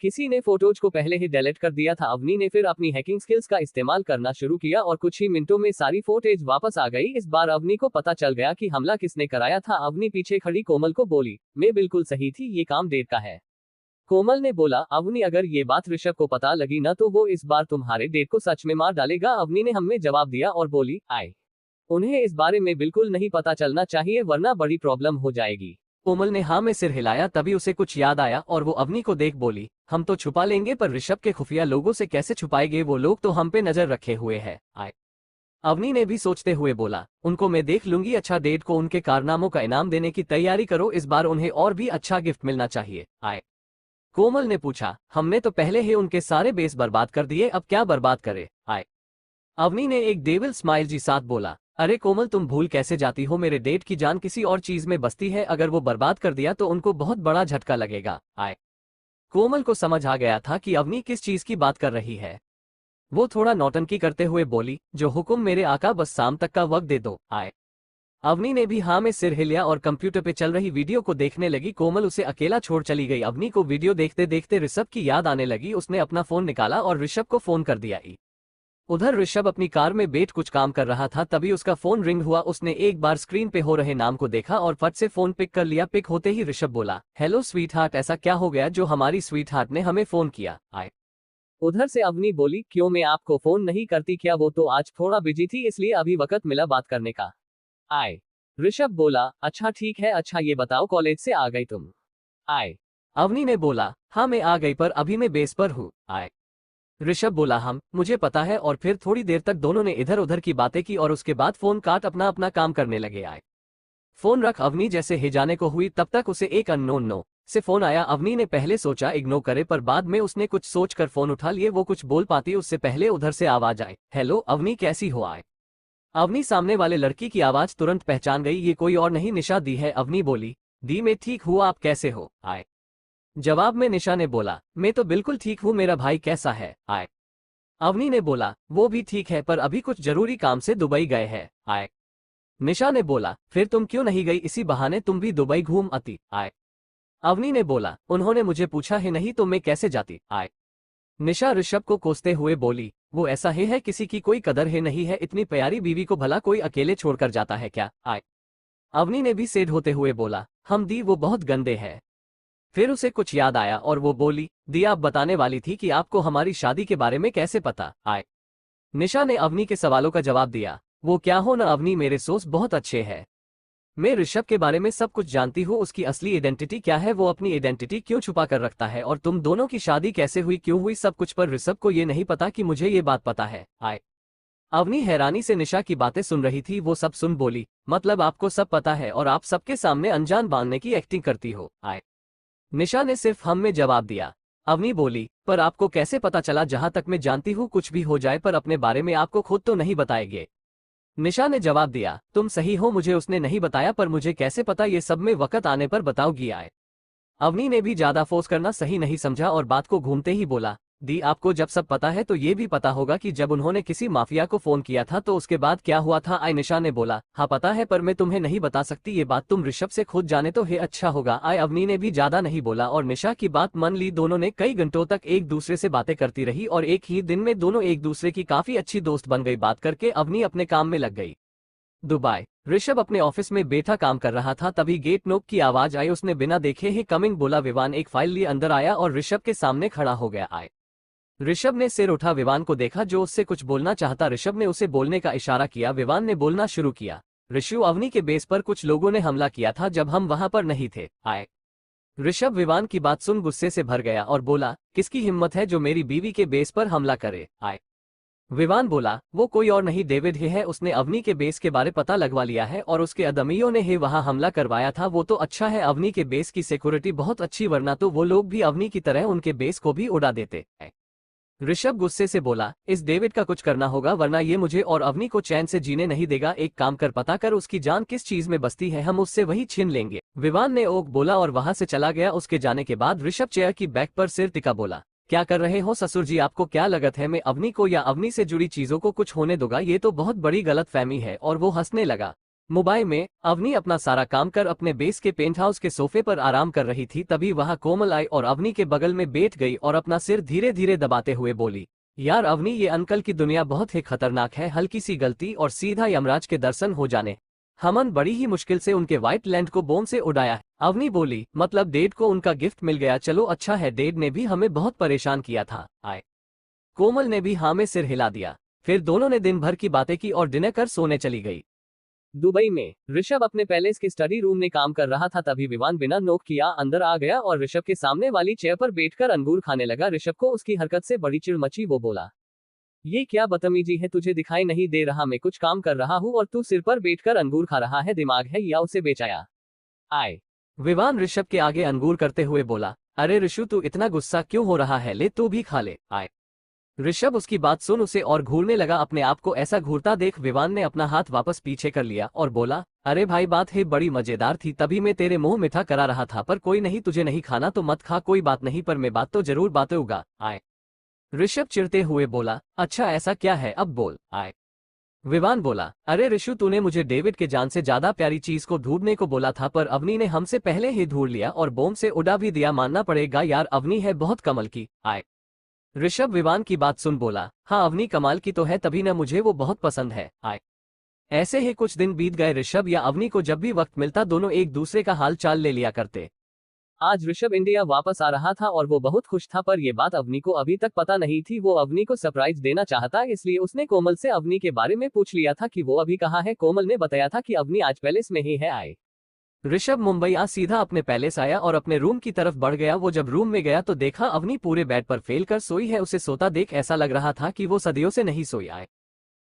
किसी ने फोटोज को पहले ही डिलीट कर दिया था। अवनी ने फिर अपनी हैकिंग स्किल्स का इस्तेमाल करना शुरू किया और कुछ ही मिनटों में सारी फुटेज वापस आ गई। इस बार अवनी को पता चल गया कि हमला किसने कराया था। अवनी पीछे खड़ी कोमल को बोली, मैं बिल्कुल सही थी, ये काम डेड का है। कोमल ने बोला, अवनी अगर ये बात ऋषभ को पता लगी ना तो वो इस बार तुम्हारे डेड को सच में मार डालेगा। अवनी ने हमें जवाब दिया और बोली, उन्हें इस बारे में बिल्कुल नहीं पता चलना चाहिए वरना बड़ी प्रॉब्लम हो जाएगी। कोमल ने हाँ में सिर हिलाया। तभी उसे कुछ याद आया और वो अवनी को देख बोली, हम तो छुपा लेंगे पर ऋषभ के खुफिया लोगों से कैसे छुपाएंगे? वो लोग तो हम पे नजर रखे हुए हैं। अवनी ने भी सोचते हुए बोला, उनको मैं देख लूंगी। अच्छा डेड को उनके कारनामों का इनाम देने की तैयारी करो, इस बार उन्हें और भी अच्छा गिफ्ट मिलना चाहिए। कोमल ने पूछा, हमने तो पहले ही उनके सारे बेस बर्बाद कर दिए, अब क्या बर्बाद करे? अवनी ने एक डेविल स्माइल जी साथ बोला, अरे कोमल तुम भूल कैसे जाती हो, मेरे डेड की जान किसी और चीज में बसती है, अगर वो बर्बाद कर दिया तो उनको बहुत बड़ा झटका लगेगा। कोमल को समझ आ गया था कि अवनी किस चीज की बात कर रही है। वो थोड़ा नौटंकी करते हुए बोली, जो हुक्म मेरे आका, बस शाम तक का वक्त दे दो। अवनी ने भी हाँ में सिर हिलाया और कंप्यूटर पे चल रही वीडियो को देखने लगी। कोमल उसे अकेला छोड़ चली गई। अवनी को वीडियो देखते देखते ऋषभ की याद आने लगी। उसने अपना फोन निकाला और ऋषभ को फोन कर दिया। उधर ऋषभ अपनी कार में बैठ कुछ काम कर रहा था, तभी उसका फोन रिंग हुआ। उसने एक बार स्क्रीन पे हो रहे नाम को देखा और फट से फोन पिक कर लिया। पिक होते ही ऋषभ बोला, हेलो स्वीट हार्ट, ऐसा क्या हो गया जो हमारी स्वीट हार्ट ने हमें फोन किया? उधर से अवनी बोली, क्यों मैं आपको फोन नहीं करती क्या? वो तो आज थोड़ा बिजी थी इसलिए अभी वक्त मिला बात करने का। ऋषभ बोला, अच्छा ठीक है, अच्छा ये बताओ कॉलेज से आ गई तुम? अवनी ने बोला, हाँ मैं आ गई पर अभी मैं बेस पर हूँ। ऋषभ बोला, हम मुझे पता है, और फिर थोड़ी देर तक दोनों ने इधर उधर की बातें की और उसके बाद फोन काट अपना अपना काम करने लगे। फोन रख अवनी जैसे ही जाने को हुई तब तक उसे एक अननोन नो से फोन आया। अवनी ने पहले सोचा इग्नोर करे पर बाद में उसने कुछ सोचकर फोन उठा लिए। वो कुछ बोल पाती उससे पहले उधर से आवाज आए, हेलो अवनी कैसी हो? अवनी सामने वाले लड़की की आवाज तुरंत पहचान गई, ये कोई और नहीं निशा दी है। अवनी बोली, दी मैं ठीक हूँ, आप कैसे हो? जवाब में निशा ने बोला, मैं तो बिल्कुल ठीक हूँ, मेरा भाई कैसा है? अवनी ने बोला, वो भी ठीक है पर अभी कुछ जरूरी काम से दुबई गए हैं। निशा ने बोला, फिर तुम क्यों नहीं गई, इसी बहाने तुम भी दुबई घूम आती। अवनी ने बोला, उन्होंने मुझे पूछा है नहीं तो मैं कैसे जाती? निशा ऋषभ को कोसते हुए बोली, वो ऐसा ही है, किसी की कोई कदर है नहीं है, इतनी प्यारी बीवी को भला कोई अकेले छोड़कर जाता है क्या? अवनी ने भी सेड होते हुए बोला, हम दी वो बहुत गंदे हैं। फिर उसे कुछ याद आया और वो बोली, दी आप बताने वाली थी कि आपको हमारी शादी के बारे में कैसे पता? निशा ने अवनी के सवालों का जवाब दिया, वो क्या हो ना अवनी, मेरे सोच बहुत अच्छे हैं। मैं ऋषभ के बारे में सब कुछ जानती हूँ, उसकी असली आइडेंटिटी क्या है, वो अपनी आइडेंटिटी क्यों छुपा कर रखता है, और तुम दोनों की शादी कैसे हुई, क्यों हुई, सब कुछ। पर ऋषभ को ये नहीं पता कि मुझे ये बात पता है। आए अवनी हैरानी से निशा की बातें सुन रही थी। वो सब सुन बोली, मतलब आपको सब पता है और आप सबके सामने अनजान बांधने की एक्टिंग करती हो। आए निशा ने सिर्फ हम में जवाब दिया। अवनी बोली, पर आपको कैसे पता चला? जहां तक मैं जानती हूँ कुछ भी हो जाए पर अपने बारे में आपको खुद तो नहीं बताएंगे। निशा ने जवाब दिया, तुम सही हो, मुझे उसने नहीं बताया, पर मुझे कैसे पता? ये सब में वक्त आने पर बताओगी। आए अवनी ने भी ज्यादा फोर्स करना सही नहीं समझा और बात को घूमते ही बोला, दी आपको जब सब पता है तो ये भी पता होगा कि जब उन्होंने किसी माफिया को फोन किया था तो उसके बाद क्या हुआ था। आय निशा ने बोला, हाँ पता है, पर मैं तुम्हें नहीं बता सकती, ये बात तुम ऋषभ से खुद जाने तो है अच्छा होगा। आय अवनी ने भी ज्यादा नहीं बोला और निशा की बात मान ली। दोनों ने कई घंटों तक एक दूसरे से बातें करती रही और एक ही दिन में दोनों एक दूसरे की काफी अच्छी दोस्त बन गई। बात करके अवनी अपने काम में लग गई। दुबई ऋषभ अपने ऑफिस में बैठा काम कर रहा था, तभी गेट नॉक की आवाज आई। उसने बिना देखे ही कमिंग बोला। विवान एक फाइल लिए अंदर आया और ऋषभ के सामने खड़ा हो गया। आए ऋषभ ने सिर उठा, विवान को देखा जो उससे कुछ बोलना चाहता। ऋषभ ने उसे बोलने का इशारा किया। विवान ने बोलना शुरू किया, ऋषु, अवनी के बेस पर कुछ लोगों ने हमला किया था जब हम वहां पर नहीं थे। आए ऋषभ विवान की बात सुन गुस्से से भर गया और बोला, किसकी हिम्मत है जो मेरी बीवी के बेस पर हमला करे? आए विवान बोला, वो कोई और नहीं डेविड ही है, उसने अवनी के बेस के बारे पता लगवा लिया है और उसके अदमियों ने ही वहां हमला करवाया था। वो तो अच्छा है, अवनी के बेस की सिक्योरिटी बहुत अच्छी, वरना तो वो लोग भी अवनी की तरह उनके बेस को भी उड़ा देते। ऋषभ गुस्से से बोला, इस डेविड का कुछ करना होगा वरना ये मुझे और अवनी को चैन से जीने नहीं देगा। एक काम कर, पता कर उसकी जान किस चीज में बसती है, हम उससे वही छीन लेंगे। विवान ने ओक बोला और वहां से चला गया। उसके जाने के बाद ऋषभ चेयर की बैक पर सिर टिका बोला, क्या कर रहे हो ससुर जी? आपको क्या लगत है मैं अवनी को या अवनी से जुड़ी चीजों को कुछ होने दूंगा? ये तो बहुत बड़ी गलतफहमी है। और वो हंसने लगा। मुंबई में अवनी अपना सारा काम कर अपने बेस के पेंट हाउस के सोफे पर आराम कर रही थी, तभी वहां कोमल आई और अवनी के बगल में बैठ गई और अपना सिर धीरे धीरे दबाते हुए बोली, यार अवनी, ये अंकल की दुनिया बहुत ही खतरनाक है, हल्की सी गलती और सीधा यमराज के दर्शन हो जाने। हमन बड़ी ही मुश्किल से उनके व्हाइट लैंड को बॉम्ब से उड़ाया है। अवनी बोली, मतलब डेड को उनका गिफ्ट मिल गया? चलो अच्छा है, डेड ने भी हमें बहुत परेशान किया था। आए कोमल ने भी हाँ में सिर हिला दिया। फिर दोनों ने दिन भर की बातें की और डिनर कर सोने चली गई। दुबई में ऋषभ अपने पैलेस के स्टडी रूम में काम कर रहा था, तभी विवान बिना नोक किया अंदर आ गया और ऋषभ के सामने वाली चेयर पर बैठकर अंगूर खाने लगा। ऋषभ को उसकी हरकत से बड़ी चिढ़ मची। वो बोला, ये क्या बदतमीजी है? तुझे दिखाई नहीं दे रहा मैं कुछ काम कर रहा हूँ और तू सिर पर बैठकर अंगूर खा रहा है? दिमाग है या उसे बेचाया? आए विवान ऋषभ के आगे अंगूर करते हुए बोला, अरे ऋषु, तू इतना गुस्सा क्यों हो रहा है? ले तू भी खा ले। आए ऋषभ उसकी बात सुन उसे और घूरने लगा। अपने आप को ऐसा घूरता देख विवान ने अपना हाथ वापस पीछे कर लिया और बोला, अरे भाई, बात है बड़ी मजेदार थी, तभी मैं तेरे मुंह मीठा करा रहा था, पर कोई नहीं, तुझे नहीं खाना तो मत खा, कोई बात नहीं, पर मैं बात तो जरूर बातूंगा। आए ऋषभ चिढ़ते हुए बोला, अच्छा ऐसा क्या है, अब बोल। आए विवान बोला, अरे ऋषु, तूने मुझे डेविड के जान से ज्यादा प्यारी चीज को ढूंढने को बोला था, पर अवनी ने हमसे पहले ही ढूंढ लिया और बॉम्ब से उड़ा भी दिया। मानना पड़ेगा यार, अवनी है बहुत कमल की। आए ऋषभ विवान की बात सुन बोला, हाँ अवनी कमाल की तो है, तभी न मुझे वो बहुत पसंद है। आए ऐसे ही कुछ दिन बीत गए। ऋषभ या अवनी को जब भी वक्त मिलता दोनों एक दूसरे का हाल चाल ले लिया करते। आज ऋषभ इंडिया वापस आ रहा था और वो बहुत खुश था, पर यह बात अवनी को अभी तक पता नहीं थी। वो अवनी को सरप्राइज देना चाहता, इसलिए उसने कोमल से अवनी के बारे में पूछ लिया था कि वो अभी कहाँ है। कोमल ने बताया था कि अवनी आज पैलेस में ही है। आए ऋषभ मुंबई आ सीधा अपने पैलेस आया और अपने रूम की तरफ बढ़ गया। वो जब रूम में गया तो देखा अवनी पूरे बेड पर फेल कर सोई है। उसे सोता देख ऐसा लग रहा था कि वो सदियों से नहीं सोई। आए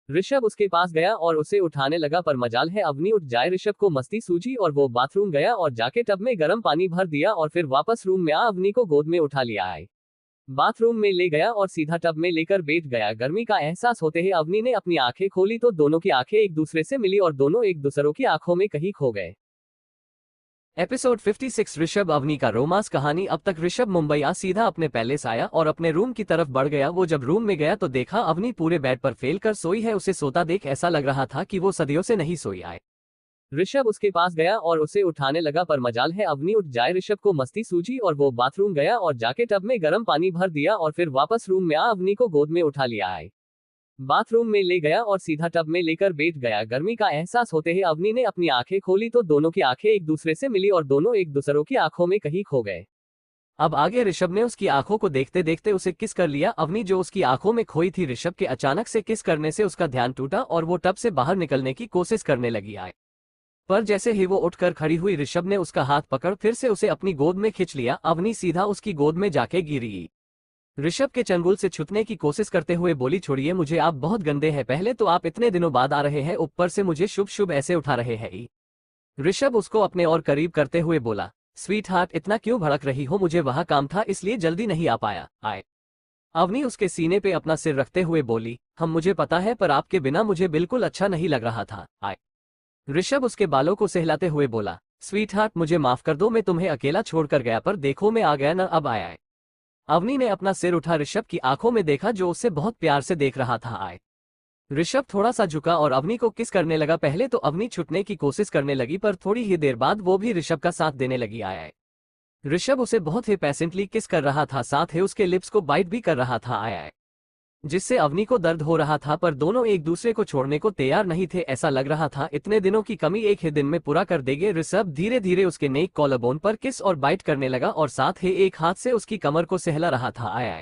ऋषभ उसके पास गया और उसे उठाने लगा, पर मजाल है अवनी उठ जाए। ऋषभ को मस्ती सूझी और वो बाथरूम गया और जाके टब में गर्म पानी भर दिया और फिर वापस रूम में आ अवनी को गोद में उठा लिया। आए बाथरूम में ले गया और सीधा टब में लेकर बैठ गया। गर्मी का एहसास होते ही अवनी ने अपनी आंखें खोली तो दोनों की आंखें एक दूसरे से मिली और दोनों एक दूसरों की आंखों में कहीं खो गए। एपिसोड 56 ऋषभ अवनी का रोमांस कहानी। अब तक ऋषभ मुंबई आ सीधा अपने पैलेस आया और अपने रूम की तरफ बढ़ गया। वो जब रूम में गया तो देखा अवनी पूरे बेड पर फेल कर सोई है। उसे सोता देख ऐसा लग रहा था कि वो सदियों से नहीं सोई। आए ऋषभ उसके पास गया और उसे उठाने लगा, पर मजाल है अवनी उठ जाए। ऋषभ को मस्ती सूझी और वो बाथरूम गया और जाके टब में गर्म पानी भर दिया और फिर वापस रूम में आ अवनी को गोद में उठा लिया। आए बाथरूम में ले गया और सीधा टब में लेकर बैठ गया। गर्मी का एहसास होते ही अवनी ने अपनी आंखें खोली तो दोनों की आंखें एक दूसरे से मिली और दोनों एक दूसरों की आंखों में कहीं खो गए। अब आगे ऋषभ ने उसकी आंखों को देखते देखते उसे किस कर लिया। अवनी जो उसकी आंखों में खोई थी, ऋषभ के अचानक से किस करने से उसका ध्यान टूटा और वो टब से बाहर निकलने की कोशिश करने लगी। आए पर जैसे ही वो उठकर खड़ी हुई, ऋषभ ने उसका हाथ पकड़ फिर से उसे अपनी गोद में खींच लिया। अवनी सीधा उसकी गोद में जाके गिरी। ऋषभ के चंगुल से छूटने की कोशिश करते हुए बोली, छोड़िए मुझे, आप बहुत गंदे हैं। पहले तो आप इतने दिनों बाद आ रहे हैं, ऊपर से मुझे शुभ शुभ ऐसे उठा रहे हैं। ऋषभ उसको अपने और करीब करते हुए बोला, स्वीट हार्ट इतना क्यों भड़क रही हो, मुझे वहां काम था इसलिए जल्दी नहीं आ पाया। आए अवनी उसके सीने पे अपना सिर रखते हुए बोली, मुझे पता है, पर आपके बिना मुझे बिल्कुल अच्छा नहीं लग रहा था। आए ऋषभ उसके बालों को सहलाते हुए बोला, स्वीट हार्ट मुझे माफ कर दो, मैं तुम्हें अकेला छोड़कर गया, पर देखो मैं आ गया ना, अब आया। अवनी ने अपना सिर उठा ऋषभ की आंखों में देखा जो उसे बहुत प्यार से देख रहा था। आए ऋषभ थोड़ा सा झुका और अवनी को किस करने लगा। पहले तो अवनी छूटने की कोशिश करने लगी, पर थोड़ी ही देर बाद वो भी ऋषभ का साथ देने लगी। आया ऋषभ उसे बहुत ही पैसेंटली किस कर रहा था, साथ ही उसके लिप्स को बाइट भी कर रहा था। आया जिससे अवनी को दर्द हो रहा था, पर दोनों एक दूसरे को छोड़ने को तैयार नहीं थे। ऐसा लग रहा था इतने दिनों की कमी एक ही दिन में पूरा कर देंगे। ऋषभ धीरे धीरे उसके नेक कॉलरबोन पर किस और बाइट करने लगा और साथ ही एक हाथ से उसकी कमर को सहला रहा था। आया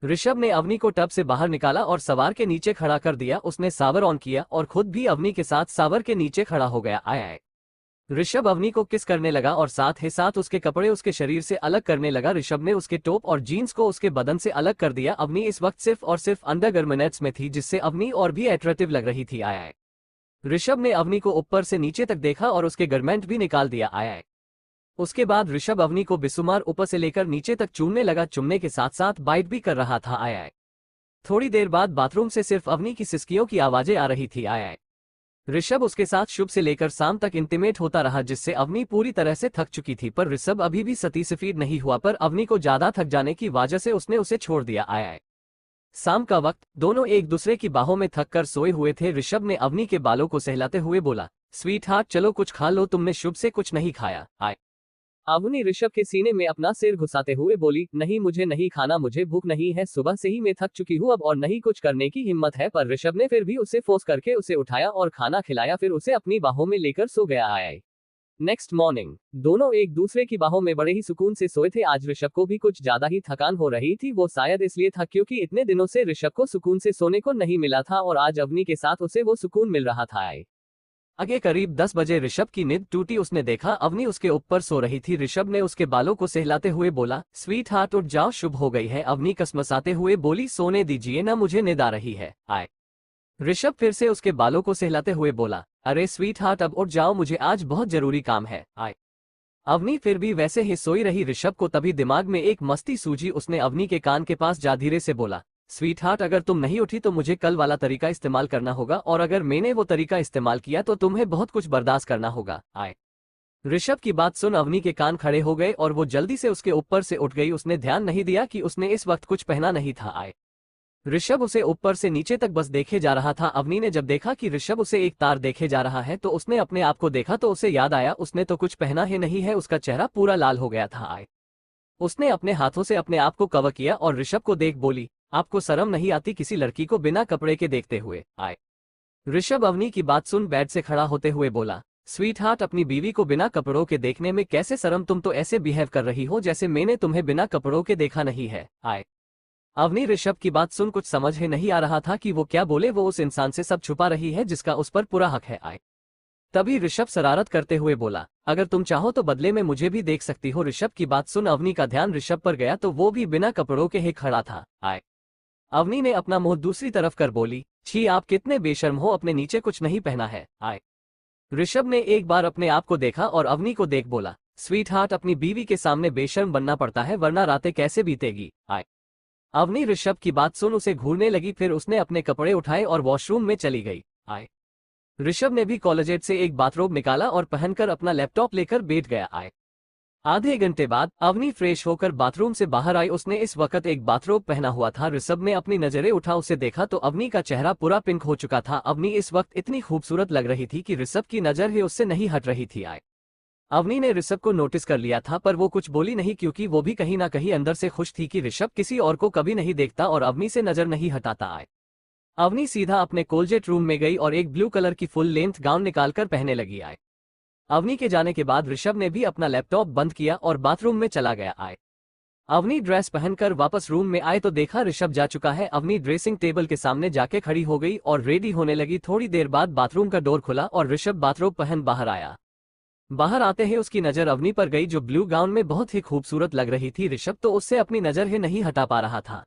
ऋषभ ने अवनी को टब से बाहर निकाला और सवार के नीचे खड़ा कर दिया। उसने सावर ऑन किया और खुद भी अवनी के साथ सावर के नीचे खड़ा हो गया। आया ऋषभ अवनी को किस करने लगा और साथ ही साथ उसके कपड़े उसके शरीर से अलग करने लगा। ऋषभ ने उसके टॉप और जीन्स को उसके बदन से अलग कर दिया। अवनी इस वक्त सिर्फ और सिर्फ अंडरगारमेंट्स में थी, जिससे अवनी और भी अट्रैक्टिव लग रही थी। आया ऋषभ ने अवनी को ऊपर से नीचे तक देखा और उसके गारमेंट भी निकाल दिया। आया उसके बाद ऋषभ अवनी को बेसुमार ऊपर से लेकर नीचे तक चूमने लगा, चुमने के साथ साथ बाइट भी कर रहा था। आया थोड़ी देर बाद बाथरूम से सिर्फ अवनी की सिसकियों की आवाजें आ रही थी। आया ऋषभ उसके साथ शुभ से लेकर शाम तक इंटीमेट होता रहा, जिससे अवनी पूरी तरह से थक चुकी थी, पर ऋषभ अभी भी सैटिस्फाइड नहीं हुआ। पर अवनी को ज्यादा थक जाने की वजह से उसने उसे छोड़ दिया। आया शाम का वक्त, दोनों एक दूसरे की बाहों में थक कर सोए हुए थे। ऋषभ ने अवनी के बालों को सहलाते हुए बोला, स्वीट हार्ट चलो कुछ खा लो, तुमने शुभ से कुछ नहीं खाया। आए अवनी ऋषभ के सीने में अपना सिर घुसाते हुए बोली, नहीं मुझे नहीं खाना, मुझे भूख नहीं है, सुबह से ही मैं थक चुकी हूँ अब और नहीं कुछ करने की हिम्मत है। पर ऋषभ ने फिर भी उसे फोर्स करके उसे उठाया और खाना खिलाया, फिर उसे अपनी बाहों में लेकर सो गया। आया नेक्स्ट मॉर्निंग, दोनों एक दूसरे की बाहों में बड़े ही सुकून से सोए थे। आज ऋषभ को भी कुछ ज्यादा ही थकान हो रही थी, वो शायद इसलिए था क्योंकि इतने दिनों से ऋषभ को सुकून से सोने को नहीं मिला था और आज अवनी के साथ उसे वो सुकून मिल रहा था। आगे करीब 10 बजे ऋषभ की नींद टूटी। उसने देखा अवनी उसके ऊपर सो रही थी। ऋषभ ने उसके बालों को सहलाते हुए बोला, स्वीट हार्ट उठ जाओ, शुभ हो गई है। अवनी कसमसाते हुए बोली, सोने दीजिए ना, मुझे नींद आ रही है। आए ऋषभ फिर से उसके बालों को सहलाते हुए बोला, अरे स्वीट हार्ट अब उठ जाओ, मुझे आज बहुत जरूरी काम है। आए अवनी फिर भी वैसे ही सोई रही। ऋषभ को तभी दिमाग में एक मस्ती सूझी। उसने अवनी के कान के पास जा धीरे से बोला, स्वीट हार्ट अगर तुम नहीं उठी तो मुझे कल वाला तरीका इस्तेमाल करना होगा, और अगर मैंने वो तरीका इस्तेमाल किया तो तुम्हें बहुत कुछ बर्दाश्त करना होगा। आए ऋषभ की बात सुन अवनी के कान खड़े हो गए और वो जल्दी से उसके ऊपर से उठ गई। उसने ध्यान नहीं दिया कि उसने इस वक्त कुछ पहना नहीं था। आए ऋषभ उसे ऊपर से नीचे तक बस देखे जा रहा था। अवनी ने जब देखा कि ऋषभ उसे एक तार देखे जा रहा है तो उसने अपने आप को देखा तो उसे याद आया उसने तो कुछ पहना ही नहीं है। उसका चेहरा पूरा लाल हो गया था। आए उसने अपने हाथों से अपने आप को कवर किया और ऋषभ को देख बोली, आपको शर्म नहीं आती किसी लड़की को बिना कपड़े के देखते हुए। आए ऋषभ अवनी की बात सुन बेड से खड़ा होते हुए बोला, स्वीट हार्ट अपनी बीवी को बिना कपड़ों के देखने में कैसे शर्म, तुम तो ऐसे बिहेव कर रही हो जैसे मैंने तुम्हें बिना कपड़ों के देखा नहीं है। आए अवनी ऋषभ की बात सुन कुछ समझ ही नहीं आ रहा था कि वो क्या बोले। वो उस इंसान से सब छुपा रही है जिसका उस पर पूरा हक है। आए तभी ऋषभ शरारत करते हुए बोला, अगर तुम चाहो तो बदले में मुझे भी देख सकती हो। ऋषभ की बात सुन अवनी का ध्यान ऋषभ पर गया तो वो भी बिना कपड़ों के ही खड़ा था। आए अवनी ने अपना मुंह दूसरी तरफ कर बोली, छी आप कितने बेशर्म हो, अपने नीचे कुछ नहीं पहना है। आए ऋषभ ने एक बार अपने आप को देखा और अवनी को देख बोला, स्वीट हार्ट अपनी बीवी के सामने बेशर्म बनना पड़ता है वरना रातें कैसे बीतेगी। आए अवनी ऋषभ की बात सुन उसे घूरने लगी, फिर उसने अपने कपड़े उठाए और वॉशरूम में चली गई। आए ऋषभ ने भी कॉलेजेट से एक बाथरोब निकाला और पहनकर अपना लैपटॉप लेकर बैठ गया। आए आधे घंटे बाद अवनी फ्रेश होकर बाथरूम से बाहर आई। उसने इस वक्त एक बाथरोब पहना हुआ था। ऋषभ ने अपनी नजरें उठा उसे देखा तो अवनी का चेहरा पूरा पिंक हो चुका था। अवनी इस वक्त इतनी खूबसूरत लग रही थी कि ऋषभ की नजर ही उससे नहीं हट रही थी। आए अवनी ने ऋषभ को नोटिस कर लिया था पर वो कुछ बोली नहीं क्योंकि वो भी कहीं ना कहीं अंदर से खुश थी कि ऋषभ किसी और को कभी नहीं देखता और अवनी से नजर नहीं हटाता। आए अवनी सीधा अपने कोलजेट रूम में गई और एक ब्लू कलर की फुल लेंथ गाउन निकालकर पहने लगी। आए अवनी के जाने के बाद ऋषभ ने भी अपना लैपटॉप बंद किया और बाथरूम में चला गया। आए अवनी ड्रेस पहनकर वापस रूम में आए तो देखा ऋषभ जा चुका है। अवनी ड्रेसिंग टेबल के सामने जाके खड़ी हो गई और रेडी होने लगी। थोड़ी देर बाद बाथरूम का डोर खुला और ऋषभ बाथरोब पहन बाहर आया। बाहर आते ही उसकी नजर अवनी पर गई जो ब्लू गाउन में बहुत ही खूबसूरत लग रही थी। ऋषभ तो उससे अपनी नजर ही नहीं हटा पा रहा था।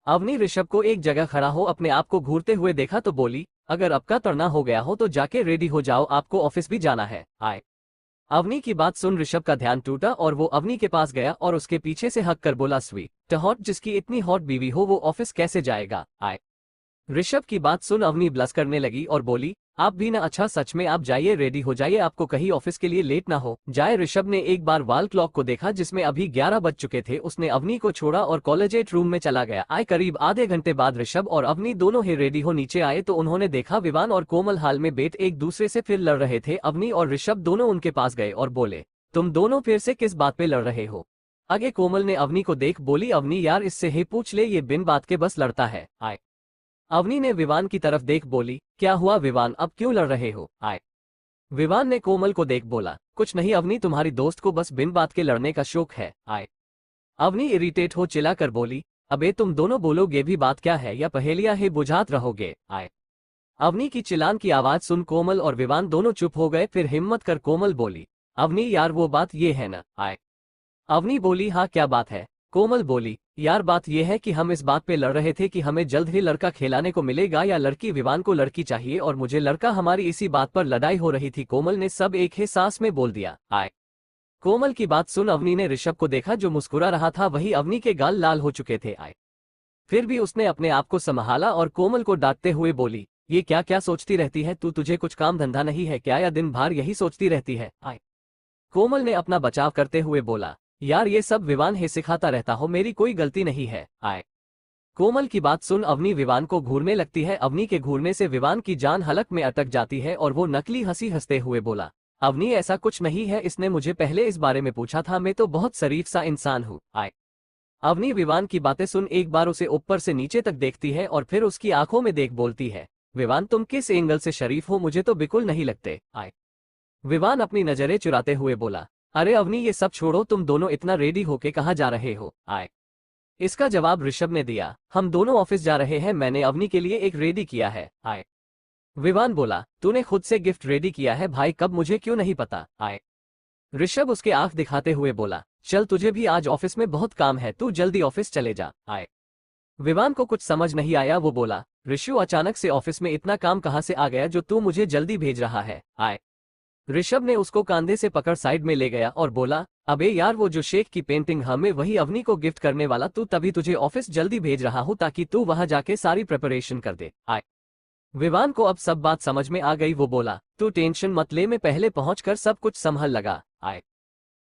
अवनी ऋषभ को एक जगह खड़ा हो अपने आप को घूरते हुए देखा तो बोली, अगर आपका तरना हो गया हो तो जाके रेडी हो जाओ, आपको ऑफिस भी जाना है। आए। अवनी की बात सुन ऋषभ का ध्यान टूटा और वो अवनी के पास गया और उसके पीछे से हक कर बोला, स्वीट हॉट, जिसकी इतनी हॉट बीवी हो वो ऑफिस कैसे जाएगा। आए। ऋषभ की बात सुन अवनी ब्लश करने लगी और बोली, आप भी ना, अच्छा सच में, आप जाइए रेडी हो जाइए, आपको कहीं ऑफिस के लिए लेट ना हो जाए। ऋषभ ने एक बार वॉल क्लॉक को देखा जिसमें अभी 11 बज चुके थे। उसने अवनी को छोड़ा और कॉलेजेट रूम में चला गया। आए करीब आधे घंटे बाद ऋषभ और अवनी दोनों ही रेडी हो नीचे आए तो उन्होंने देखा विवान और कोमल हाल में बैठ एक दूसरे से फिर लड़ रहे थे। अवनी और ऋषभ दोनों उनके पास गए और बोले, तुम दोनों फिर से किस बात पे लड़ रहे हो। आगे कोमल ने अवनी को देख बोली, अवनी यार इससे ही पूछ ले, ये बिन बात के बस लड़ता है। आए। अवनी ने विवान की तरफ देख बोली, क्या हुआ विवान, अब क्यों लड़ रहे हो। आए। विवान ने कोमल को देख बोला, कुछ नहीं अवनी, तुम्हारी दोस्त को बस बिन बात के लड़ने का शौक है। आए। अवनी इरिटेट हो चिल्ला कर बोली, अबे तुम दोनों बोलोगे भी बात क्या है या पहेलियां ही बुझात रहोगे। आए। अवनी की चिल्लान की आवाज सुन कोमल और विवान दोनों चुप हो गए। फिर हिम्मत कर कोमल बोली, अवनी यार वो बात ये है ना। आए। अवनी बोली, हाँ क्या बात है। कोमल बोली, यार बात यह है कि हम इस बात पे लड़ रहे थे कि हमें जल्द ही लड़का खिलाने को मिलेगा या लड़की। विवान को लड़की चाहिए और मुझे लड़का। हमारी इसी बात पर लड़ाई हो रही थी। कोमल ने सब एक ही सांस में बोल दिया। आए। कोमल की बात सुन अवनी ने ऋषभ को देखा जो मुस्कुरा रहा था। वही अवनी के गाल लाल हो चुके थे। आए। फिर भी उसने अपने आप को संभाला और कोमल को डांटते हुए बोली, ये क्या क्या सोचती रहती है तू, तुझे कुछ काम धंधा नहीं है क्या या दिन भर यही सोचती रहती है। आए। कोमल ने अपना बचाव करते हुए बोला, यार ये सब विवान ही सिखाता रहता हो, मेरी कोई गलती नहीं है। आए। कोमल की बात सुन अवनी विवान को घूरने लगती है। अवनी के घूरने से विवान की जान हलक में अटक जाती है और वो नकली हंसी हंसते हुए बोला, अवनी ऐसा कुछ नहीं है, इसने मुझे पहले इस बारे में पूछा था, मैं तो बहुत शरीफ सा इंसान हूँ। आए। अवनी विवान की बातें सुन एक बार उसे ऊपर से नीचे तक देखती है और फिर उसकी आंखों में देख बोलती है, विवान तुम किस एंगल से शरीफ हो, मुझे तो बिल्कुल नहीं लगते। आए। विवान अपनी नजरें चुराते हुए बोला, अरे अवनी ये सब छोड़ो, तुम दोनों इतना रेडी होके कहाँ जा रहे हो। आए। इसका जवाब ऋषभ ने दिया, हम दोनों ऑफिस जा रहे हैं, मैंने अवनी के लिए एक रेडी किया है। आए। विवान बोला, तूने खुद से गिफ्ट रेडी किया है भाई, कब, मुझे क्यों नहीं पता। आए। ऋषभ उसके आंख दिखाते हुए बोला, चल तुझे भी आज ऑफिस में बहुत काम है, तू जल्दी ऑफिस चले जा। आए। विवान को कुछ समझ नहीं आया। वो बोला, ऋषु अचानक से ऑफिस में इतना काम कहाँ से आ गया जो तू मुझे जल्दी भेज रहा है। आए। ऋषभ ने उसको कंधे से पकड़ साइड में ले गया और बोला, अबे यार वो जो शेख की पेंटिंग हमें वही अवनी को गिफ्ट करने वाला, तू तभी तुझे ऑफिस जल्दी भेज रहा हूं ताकि तू वहां जाके सारी प्रिपरेशन कर दे। आए। विवान को अब सब बात समझ में आ गई। वो बोला, तू टेंशन मत ले, मैं पहले पहुंचकर सब कुछ संभल लगा। आए।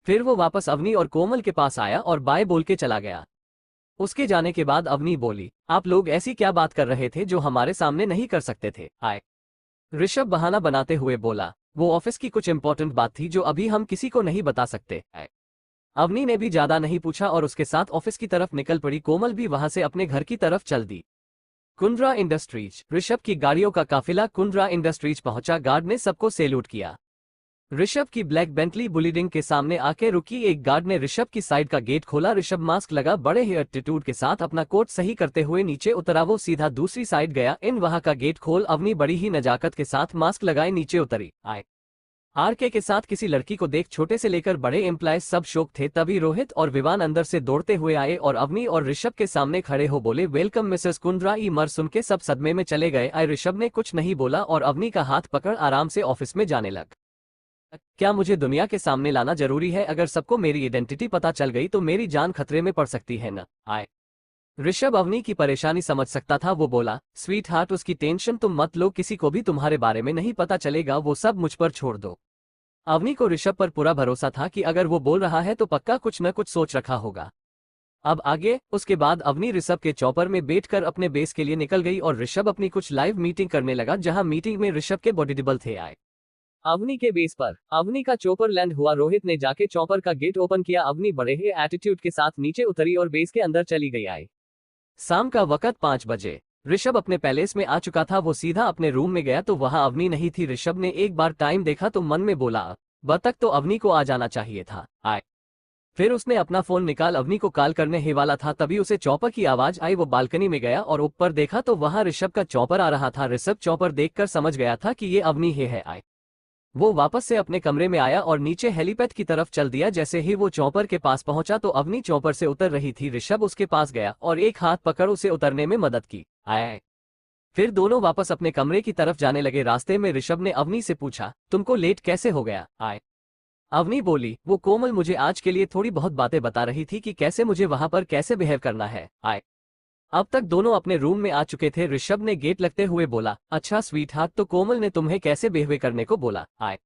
फिर वो वापस अवनी और कोमल के पास आया और बाय बोल के चला गया। उसके जाने के बाद अवनी बोली, आप लोग ऐसी क्या बात कर रहे थे जो हमारे सामने नहीं कर सकते थे। आए। ऋषभ बहाना बनाते हुए बोला, वो ऑफिस की कुछ इंपॉर्टेंट बात थी जो अभी हम किसी को नहीं बता सकते। अवनी ने भी ज्यादा नहीं पूछा और उसके साथ ऑफिस की तरफ निकल पड़ी। कोमल भी वहां से अपने घर की तरफ चल दी। कुंद्रा इंडस्ट्रीज। ऋषभ की गाड़ियों का काफिला कुंद्रा इंडस्ट्रीज पहुंचा। गार्ड ने सबको सैल्यूट किया। ऋषभ की ब्लैक बेंटली बुलिडिंग के सामने आके रुकी। एक गार्ड ने ऋषभ की साइड का गेट खोला। ऋषभ मास्क लगा बड़े ही एटीट्यूड के साथ अपना कोट सही करते हुए नीचे उतरा। वो सीधा दूसरी साइड गया। इन वहां का गेट खोल। अवनी बड़ी ही नजाकत के साथ मास्क लगाए नीचे उतरी। आए। आरके के साथ किसी लड़की को देख छोटे से लेकर बड़े एम्प्लॉयज सब शौक थे। तभी रोहित और विवान अंदर से दौड़ते हुए आए और अवनी और ऋषभ के सामने खड़े हो बोले, वेलकम मिसेस कुंद्रा। मर सुन के सब सदमे में चले गए। आए। ऋषभ ने कुछ नहीं बोला और अवनी का हाथ पकड़ आराम से ऑफिस में जाने लग। क्या मुझे दुनिया के सामने लाना जरूरी है? अगर सबको मेरी आइडेंटिटी पता चल गई तो मेरी जान खतरे में पड़ सकती है न। आए। ऋषभ अवनी की परेशानी समझ सकता था। वो बोला, स्वीट हार्ट उसकी टेंशन तुम मत लो, किसी को भी तुम्हारे बारे में नहीं पता चलेगा, वो सब मुझ पर छोड़ दो। अवनी को ऋषभ पर पूरा भरोसा था कि अगर वो बोल रहा है तो पक्का कुछ न कुछ सोच रखा होगा। अब आगे। उसके बाद अवनी ऋषभ के चॉपर में बैठकर अपने बेस के लिए निकल गई और ऋषभ अपनी कुछ लाइव मीटिंग करने लगा जहां मीटिंग में ऋषभ के बॉडीडबल थे। आए। अवनी के बेस पर अवनी का चॉपर लैंड हुआ। रोहित ने जाके चॉपर का गेट ओपन किया। अवनी बड़े ही एटीट्यूड के साथ नीचे उतरी और बेस के अंदर चली गई। आए। शाम का वक्त 5 बजे। ऋषभ अपने पैलेस में आ चुका था। वो सीधा अपने रूम में गया तो वहां अवनी नहीं थी। ऋषभ ने एक बार टाइम देखा तो मन में बोला, बतख तो अवनी को आ जाना चाहिए था। आए। फिर उसने अपना फोन निकाल अवनी को कॉल करने ही वाला था, तभी उसे चॉपर की आवाज आई। वो बालकनी में गया और ऊपर देखा तो वहां ऋषभ का चॉपर आ रहा था। ऋषभ चॉपर देखकर समझ गया था कि ये अवनी ही है। आए वो वापस से अपने कमरे में आया और नीचे हेलीपैड की तरफ चल दिया। जैसे ही वो चॉपर के पास पहुंचा तो अवनी चॉपर से उतर रही थी। ऋषभ उसके पास गया और एक हाथ पकड़ उसे उतरने में मदद की। आए फिर दोनों वापस अपने कमरे की तरफ जाने लगे। रास्ते में ऋषभ ने अवनी से पूछा, तुमको लेट कैसे हो गया? आए अवनी बोली, वो कोमल मुझे आज के लिए थोड़ी बहुत बातें बता रही थी कि कैसे मुझे वहां पर कैसे बिहेव करना है। आए अब तक दोनों अपने रूम में आ चुके थे। ऋषभ ने गेट लगते हुए बोला, अच्छा स्वीट हार्ट, तो कोमल ने तुम्हें कैसे बिहेव करने को बोला? आए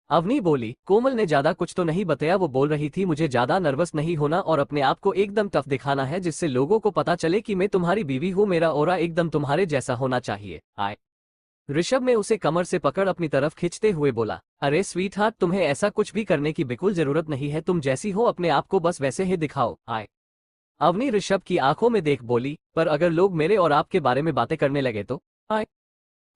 अवनी बोली, कोमल ने ज्यादा कुछ तो नहीं बताया। वो बोल रही थी मुझे ज्यादा नर्वस नहीं होना और अपने आप को एकदम टफ दिखाना है, जिससे लोगों को पता चले कि मैं तुम्हारी बीवी हूँ। मेरा ओरा एकदम तुम्हारे जैसा होना चाहिए। आए ऋषभ ने उसे कमर से पकड़ अपनी तरफ खींचते हुए बोला, अरे स्वीट हार्ट, तुम्हें ऐसा कुछ भी करने की बिल्कुल जरूरत नहीं है। तुम जैसी हो अपने आप को बस वैसे ही दिखाओ। आए अवनी ऋषभ की आंखों में देख बोली, पर अगर लोग मेरे और आपके बारे में बातें करने लगे तो? आए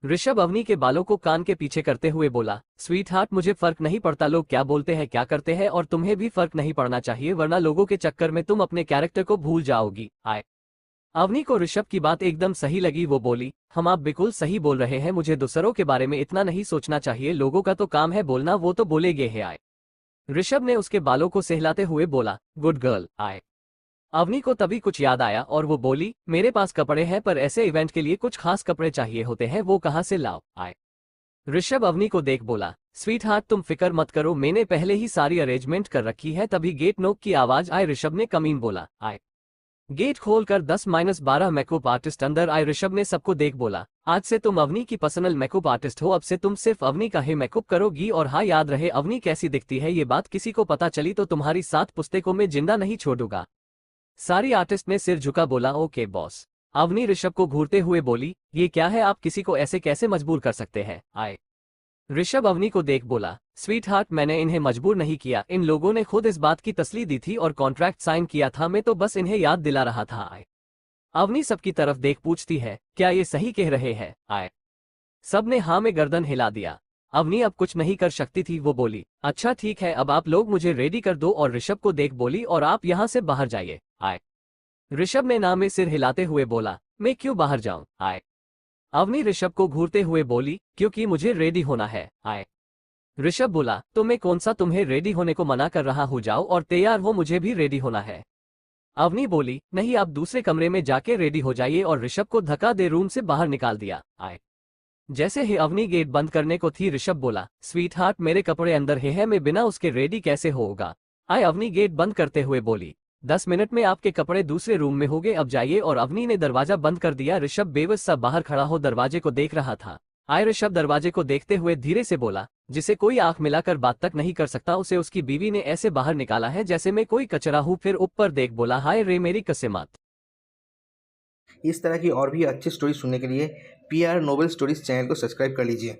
ऋषभ अवनी के बालों को कान के पीछे करते हुए बोला, स्वीट हार्ट, मुझे फर्क नहीं पड़ता लोग क्या बोलते हैं क्या करते हैं, और तुम्हें भी फर्क नहीं पड़ना चाहिए, वरना लोगों के चक्कर में तुम अपने कैरेक्टर को भूल जाओगी। आए अवनी को ऋषभ की बात एकदम सही लगी। वो बोली, हम आप बिल्कुल सही बोल रहे हैं, मुझे दूसरों के बारे में इतना नहीं सोचना चाहिए, लोगों का तो काम है बोलना, वो तो बोलेगे है। आए ऋषभ ने उसके बालों को सहलाते हुए बोला, गुड गर्ल। आए अवनी को तभी कुछ याद आया और वो बोली, मेरे पास कपड़े हैं पर ऐसे इवेंट के लिए कुछ खास कपड़े चाहिए होते हैं, वो कहाँ से लाओ? आए ऋषभ अवनी को देख बोला, स्वीट हार्ट, तुम फिक्र मत करो, मैंने पहले ही सारी अरेंजमेंट कर रखी है। तभी गेट नॉक की आवाज आए। ऋषभ ने कमीन बोला। आए गेट खोलकर 10-12 मेकअप आर्टिस्ट अंदर आए। ऋषभ ने सबको देख बोला, आज से तुम अवनी की पर्सनल मेकअप आर्टिस्ट हो, अब से तुम सिर्फ अवनी का ही मेकअप करोगी। और हाँ, याद रहे अवनी कैसी दिखती है, ये बात किसी को पता चली तो तुम्हारी 7 पुस्तकों में जिंदा नहीं छोड़ूंगा। सारी आर्टिस्ट ने सिर झुका बोला, ओके बॉस। अवनी ऋषभ को घूरते हुए बोली, ये क्या है, आप किसी को ऐसे कैसे मजबूर कर सकते हैं? आए ऋषभ अवनी को देख बोला, स्वीट हार्ट, मैंने इन्हें मजबूर नहीं किया, इन लोगों ने खुद इस बात की तसल्ली दी थी और कॉन्ट्रैक्ट साइन किया था, मैं तो बस इन्हें याद दिला रहा था। आए अवनी सबकी तरफ देख पूछती है, क्या ये सही कह रहे हैं? आए सबने हाँ में गर्दन हिला दिया। अवनी अब कुछ नहीं कर सकती थी। वो बोली, अच्छा ठीक है, अब आप लोग मुझे रेडी कर दो। और ऋषभ को देख बोली, और आप यहाँ से बाहर जाइए। आए ऋषभ ने ना में सिर हिलाते हुए बोला, मैं क्यों बाहर जाऊं? आए अवनी ऋषभ को घूरते हुए बोली, क्योंकि मुझे रेडी होना है। आए ऋषभ बोला, तो मैं कौन सा तुम्हें रेडी होने को मना कर रहा हूँ, जाओ और तैयार हो, मुझे भी रेडी होना है। अवनी बोली, नहीं, आप दूसरे कमरे में जाके रेडी हो जाइए, और ऋषभ को धक्का दे रूम से बाहर निकाल दिया। आए जैसे ही अवनी गेट बंद करने को थी, ऋषभ बोला, स्वीट हार्ट, मेरे कपड़े अंदर ही है, मैं बिना उसके रेडी कैसे होगा? आए अवनी गेट बंद करते हुए बोली, 10 मिनट में आपके कपड़े दूसरे रूम में होंगे, अब जाइए। और अवनी ने दरवाजा बंद कर दिया। ऋषभ बेबस सा बाहर खड़ा हो दरवाजे को देख रहा था। आए ऋषभ दरवाजे को देखते हुए धीरे से बोला, जिसे कोई आंख मिलाकर बात तक नहीं कर सकता, उसे उसकी बीवी ने ऐसे बाहर निकाला है जैसे मैं कोई कचरा हूँ। फिर ऊपर देख बोला, हाय रे मेरी कसेमात। इस तरह की और भी अच्छी स्टोरी सुनने के लिए PR नोवेल स्टोरीज चैनल को सब्सक्राइब कर लीजिए।